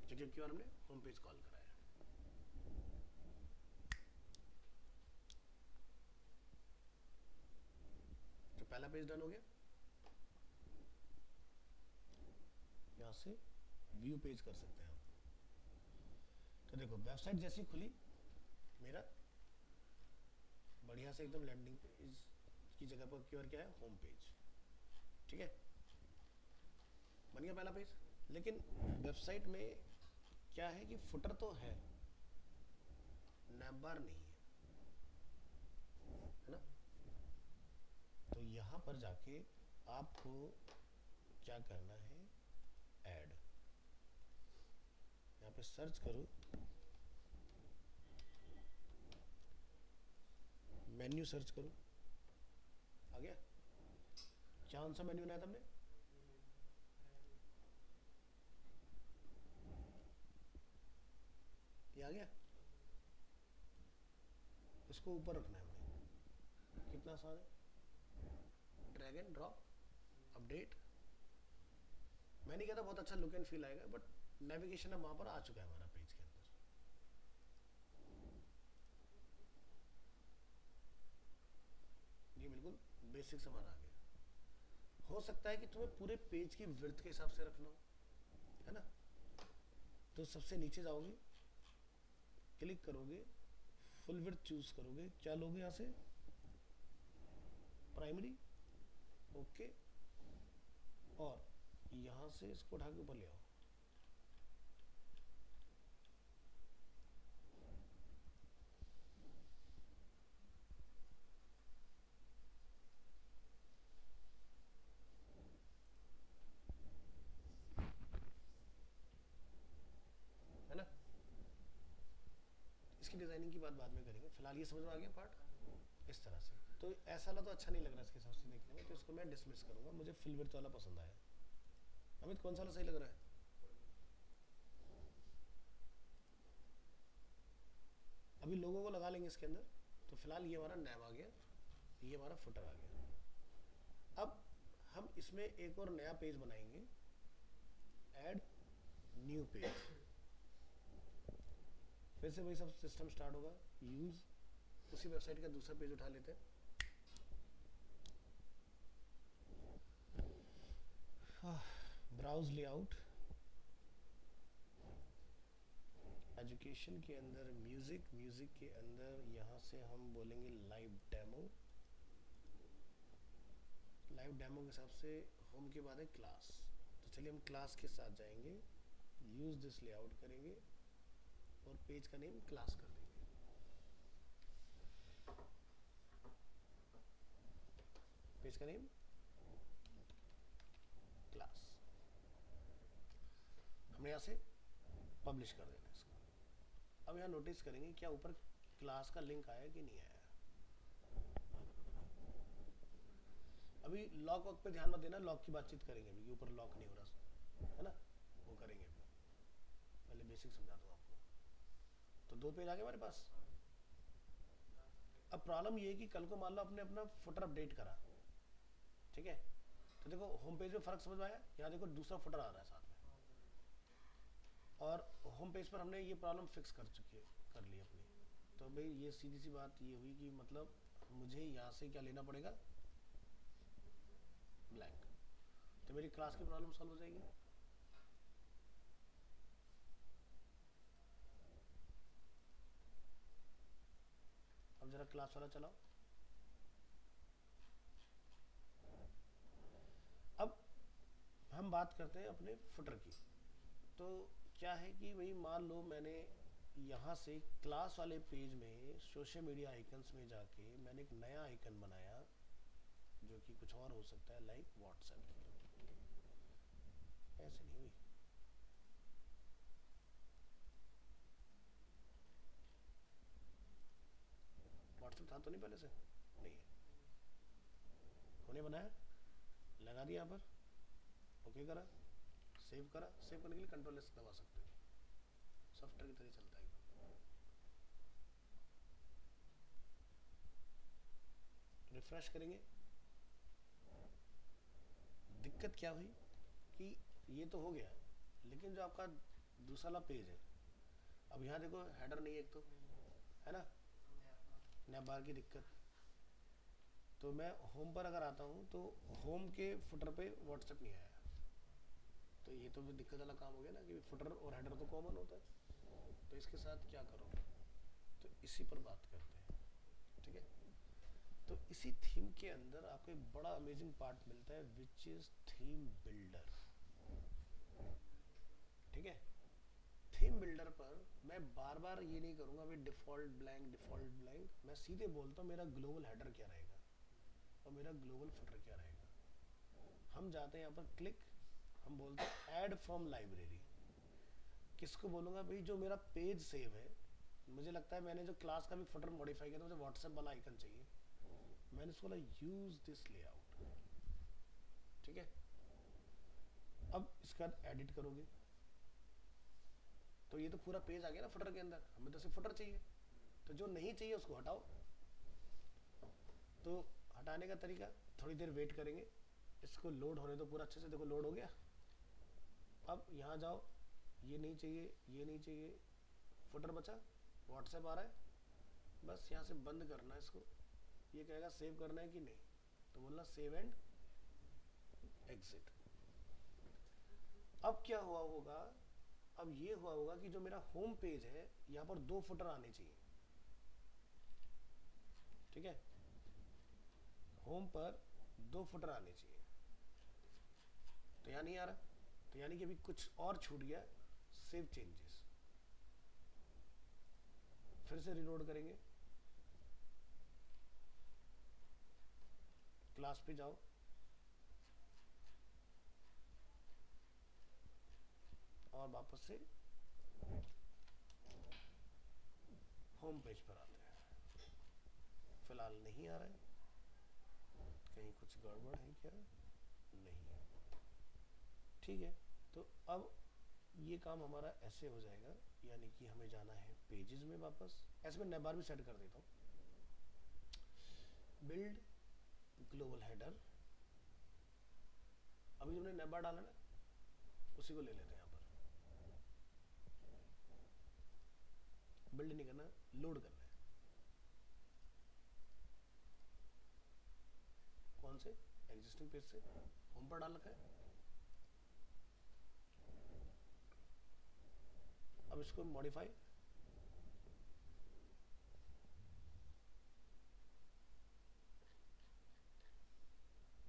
क्योंकि हमने होम पेज कॉल कराया। पहला पेज डन हो गया। यहाँ से व्यू पेज कर सकते हैं आप। तो देखो वेबसाइट जैसी खुली, मेरा बढ़िया से एकदम लैंडिंग पेज की जगह पर क्योर क्या है, होम पेज। ठीक है, बन गया पहला पेज। लेकिन वेबसाइट में क्या है कि फुटर तो है, नैप बार नहीं है, है ना। तो यहाँ पर जाके आपको क्या करना है, ऐड, यहाँ पे सर्च करो, मेन्यू सर्च करो, आ गया। कौन सा मेन्यू बनाया था हमने, ये आ गया। इसको ऊपर रखना है हमने, कितना आसान है, ड्रैग एंड ड्रॉप, अपडेट। मैं नहीं कहता बहुत अच्छा लुक एंड फील आएगा, बट नेविगेशन अब वहां पर आ चुका है हमारा पेज के अंदर। ये बिल्कुल बेसिक सामान आ गया। हो सकता है कि तुम्हें पूरे पेज की विड्थ के हिसाब से रखना हो, है ना। तो सबसे नीचे जाओगे, क्लिक करोगे, फुल विड्थ चूज करोगे, क्या लोगे यहाँ से, प्राइमरी, ओके, और यहाँ से इसको उठा के ऊपर ले आओ। है ना, इसकी डिजाइनिंग की बात बाद में करेंगे, फिलहाल ये समझ में आ गया पार्ट इस तरह से। तो ऐसा वाला तो अच्छा नहीं लग रहा इसके हिसाब से देखने में, तो इसको मैं डिसमिस करूंगा। मुझे फुल विड्थ वाला पसंद आया। अमित कौन सा वाला सही लग रहा है, अभी लोगों को लगा लेंगे इसके अंदर। तो फिलहाल ये हमारा नैव आ गया, ये हमारा फुटर आ गया। अब हम इसमें एक और नया पेज बनाएंगे, ऐड न्यू पेज। फिर से वही सब सिस्टम स्टार्ट होगा, यूज, उसी वेबसाइट का दूसरा पेज उठा लेते हैं। ब्राउज लेआउट, एजुकेशन के अंदर म्यूजिक, म्यूजिक के अंदर यहाँ से हम बोलेंगे लाइव डेमो। लाइव डेमो के हिसाब से होम के बाद है क्लास। तो चलिए हम क्लास के साथ जाएंगे, यूज दिस लेआउट करेंगे और पेज का नेम क्लास कर देंगे। पेज का नेम क्लास, हमने यहाँ से पब्लिश कर देना इसको। अब यहाँ नोटिस करेंगे क्या ऊपर क्लास का लिंक आया कि नहीं आया। अभी लॉक वॉक पे ध्यान मत देना, लॉक की बातचीत करेंगे अभी, ऊपर लॉक नहीं हो रहा, है ना, वो करेंगे अभी। पहले बेसिक समझा दूँ आपको। तो दो पेज आ गए हमारे पास। अब प्रॉब्लम ये है कि कल को मान लो आपने अपना फुटर अपडेट करा, ठीक है, तो देखो होम पेज में फर्क समझ में आया। यहाँ देखो दूसरा फुटर आ रहा है साथ में, और होम पेज पर हमने ये प्रॉब्लम फिक्स कर चुकी है, कर ली अपनी। तो भाई ये सीधी सी बात ये हुई कि मतलब मुझे यहाँ से क्या लेना पड़ेगा, ब्लैंक। तो मेरी क्लास की प्रॉब्लम सॉल्व हो जाएगी। अब जरा क्लास वाला चलाओ। अब हम बात करते हैं अपने फुटर की। तो क्या है कि भाई मान लो मैंने यहाँ से क्लास वाले पेज में सोशल मीडिया आइकन्स में जाके मैंने एक नया आइकन बनाया, जो कि कुछ और हो सकता है, लाइक व्हाट्सएप की। ऐसे नहीं हुई, व्हाट्सएप था तो नहीं पहले से, नहीं है, उन्हें बनाया, लगा दिया यहाँ पर, ओके करा, सेव करा। सेव करने के लिए कंट्रोल एस दबा सकते हो, सॉफ्टवेयर की तरह चलता है एकदम। रिफ्रेश करेंगे, दिक्कत क्या हुई कि ये तो हो गया, लेकिन जो आपका दूसरा वाला पेज है, अब यहाँ देखो हेडर नहीं है एक तो, है ना, नैप बार की दिक्कत। तो मैं होम पर अगर आता हूँ तो होम के फुटर पे व्हाट्सएप नहीं आया, तो ये तो भी दिक्कत वाला काम हो गया ना कि फुटर और हेडर तो कॉमन होता है, तो इसके साथ क्या करो, तो इसी पर बात करते हैं। ठीक है, तो इसी थीम के अंदर आपको एक बड़ा अमेजिंग पार्ट मिलता है विच इज थीम बिल्डर। ठीक है, थीम बिल्डर पर मैं बार बार ये नहीं करूंगा भाई डिफॉल्ट ब्लैंक, मैं सीधे बोलता हूँ मेरा ग्लोबल हेडर क्या रहेगा और मेरा ग्लोबल फुटर क्या रहेगा। हम जाते हैं यहाँ पर क्लिक, हम बोलते हैं ऐड फ्रॉम लाइब्रेरी। किसको बोलूंगा भाई, जो मेरा पेज सेव है, मुझे लगता है मैंने जो क्लास का भी फुटर मॉडिफाई किया था, मुझे व्हाट्सएप वाला आइकन चाहिए, मैंने उसको बोला यूज दिस लेआउट। ठीक है, अब इसका एडिट करोगे तो ये तो पूरा पेज आ गया ना फुटर के अंदर, हमें तो सिर्फ फुटर चाहिए, तो जो नहीं चाहिए उसको हटाओ। तो हटाने का तरीका, थोड़ी देर वेट करेंगे, इसको लोड होने दो पूरा अच्छे से, देखो लोड हो गया। अब यहाँ जाओ, ये नहीं चाहिए, ये नहीं चाहिए, फुटर बचा, व्हाट्सएप आ रहा है, बस यहाँ से बंद करना है इसको। ये कहेगा सेव करना है कि नहीं, तो बोलना सेव एंड एग्जिट। अब क्या हुआ होगा, अब ये हुआ होगा कि जो मेरा होम पेज है यहाँ पर 2 फुटर आने चाहिए। ठीक है, होम पर 2 फुटर आने चाहिए, तो यहाँ नहीं आ रहा, तो यानी कि अभी कुछ और छूट गया। सेव चेंजेस, फिर से रिलोड करेंगे, क्लास पे जाओ, और वापस से होम पेज पर आते हैं। फिलहाल नहीं आ रहा है, कहीं कुछ गड़बड़ है क्या, नहीं है। ठीक है, तो अब ये काम हमारा ऐसे हो जाएगा, यानी कि हमें जाना है पेजेस में वापस। ऐसे में नैबार भी सेट कर देता हूँ, बिल्ड ग्लोबल हेडर, अभी जो हमने नैबार डाला ना उसी को ले लेते हैं यहाँ पर। बिल्ड नहीं करना, लोड करना है। कौन से एग्जिस्टिंग पेज से होम पर डाल रखा है। अब इसको मॉडिफाई,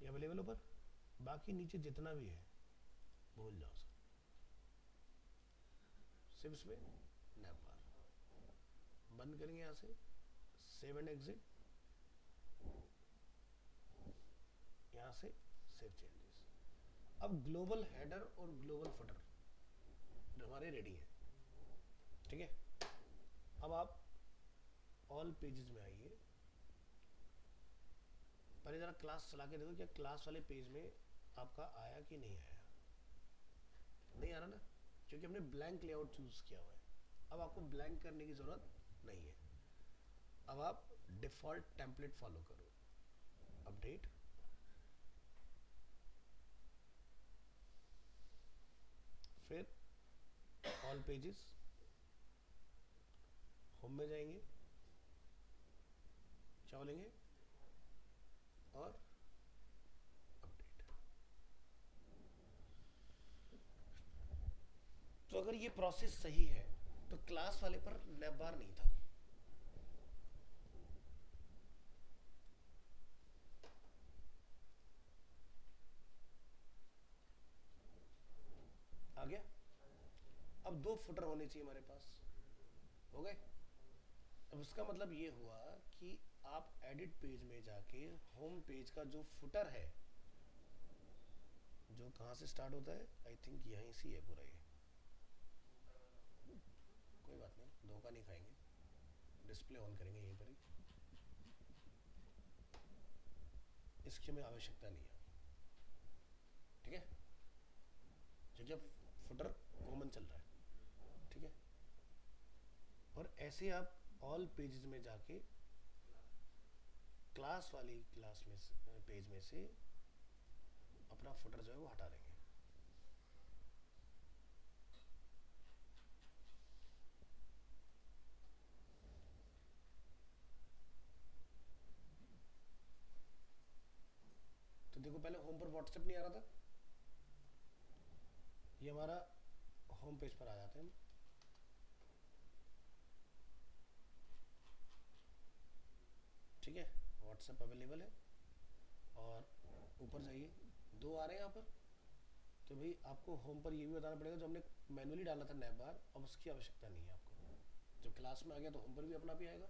ये अवेलेबल ऊपर, बाकी नीचे जितना भी है भूल जाओ सब, सिर्फ इसमें नैपबार बंद करेंगे यहाँ से, सेव एंड एग्जिट, यहाँ से सेव चेंजेस। अब ग्लोबल हेडर और ग्लोबल फुटर हमारे रेडी हैं। ठीक है, अब आप ऑल पेजेस में आइए, पहले जरा क्लास चला के देखो क्या क्लास वाले पेज में आपका आया कि नहीं आया। नहीं आ रहा ना, क्योंकि हमने ब्लैंक लेआउट चूज किया हुआ है। अब आपको ब्लैंक करने की जरूरत नहीं है, अब आप डिफॉल्ट टेम्पलेट फॉलो करो, अपडेट, फिर ऑल पेजेस, होम में जाएंगे, क्या बोलेंगे, और अपडेट। तो अगर ये प्रोसेस सही है तो क्लास वाले पर नैपबार नहीं था। आ गया, अब 2 फुटर होने चाहिए हमारे पास, हो गए। अब इसका मतलब ये हुआ कि आप एडिट पेज में जाके होम पेज का जो फुटर है, जो कहाँ से स्टार्ट होता है, आई थिंक यहीं से है पूरा, ये कोई बात नहीं, धोखा नहीं खाएंगे, डिस्प्ले ऑन करेंगे यहीं पर ही, इसकी हमें आवश्यकता नहीं है। ठीक है, क्योंकि अब फुटर कॉमन चल रहा है। ठीक है, और ऐसे आप ऑल पेजेस में जाके क्लास वाली क्लास में पेज में से अपना फुटर जो है वो हटा देंगे। व्हाट्सएप नहीं आ रहा था, ये हमारा होम पेज पर आ जाते हैं। ठीक है, व्हाट्सएप अवेलेबल है और ऊपर जाइए, 2 आ रहे हैं यहाँ पर। तो भाई आपको होम पर ये भी बताना पड़ेगा जो हमने मैनुअली डाला था नैप बार, अब उसकी आवश्यकता नहीं है आपको। जब क्लास में आ गया तो होम पर भी अपना आप ही आएगा।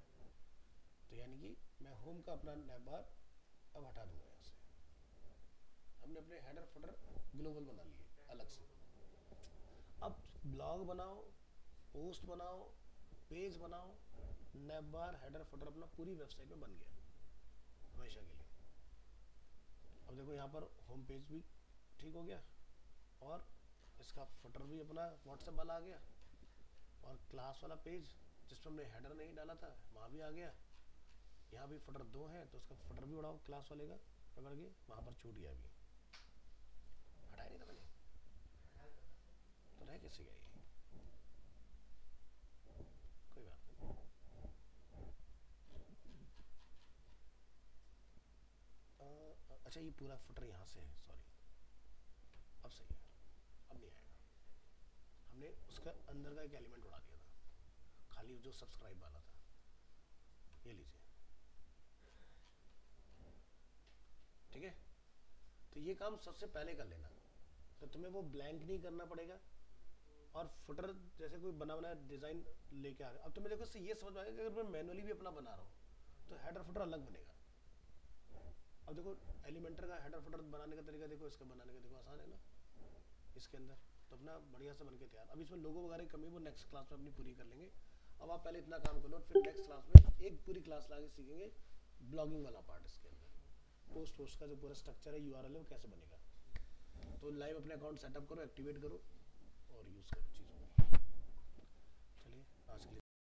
तो यानी कि मैं होम का अपना नैप बार अब हटा दूंगा यहाँ से। हमने अपने हेडर फुटर ग्लोबल बना लिए अलग से। अब ब्लॉग बनाओ, पोस्ट बनाओ, पेज बनाओ, नैप बार हेडर फुटर अपना पूरी वेबसाइट में बन गया हमेशा के लिए। अब देखो यहाँ पर होम पेज भी ठीक हो गया और इसका फुटर भी अपना व्हाट्सएप वाला आ गया, और क्लास वाला पेज जिसमें हमने हेडर नहीं डाला था वहाँ भी आ गया। यहाँ भी फुटर 2 है तो उसका फुटर भी उड़ाओ क्लास वाले का पकड़ के, वहाँ पर छूट गया अभी, हटाया नहीं था मैंने तो रह कैसे गया ये, कोई बात नहीं। अच्छा ये पूरा फुटर यहाँ से है, सॉरी, अब सही है, अब नहीं आएगा। हमने उसका अंदर का एक एलिमेंट उड़ा दिया था, खाली जो सब्सक्राइब वाला था। ये लीजिए, ठीक है। तो ये काम सबसे पहले कर लेना, तो तुम्हें वो ब्लैंक नहीं करना पड़ेगा। और फुटर जैसे कोई बना बनाया डिजाइन लेके आ रहे, अब तुम्हें देखो इससे ये समझ में आएगा कि अगर मैं मैनुअली भी अपना बना रहा हूँ तो हेडर फुटर अलग बनेगा। अब देखो एलिमेंटर का हेडर फुटर बनाने का तरीका देखो, इसका बनाने का देखो, आसान है ना इसके अंदर, तो अपना बढ़िया से बन के तैयार। अब इसमें लोगो वगैरह की कमी वो नेक्स्ट क्लास में अपनी पूरी कर लेंगे। अब आप पहले इतना काम कर लो और फिर नेक्स्ट क्लास में एक पूरी क्लास लाके सीखेंगे ब्लॉगिंग वाला पार्ट। इसके अंदर पोस्ट का जो पूरा स्ट्रक्चर है, यूआरएल है, वो कैसे बनेगा। तो लाइव अपने अकाउंट सेटअप करो, एक्टिवेट करो,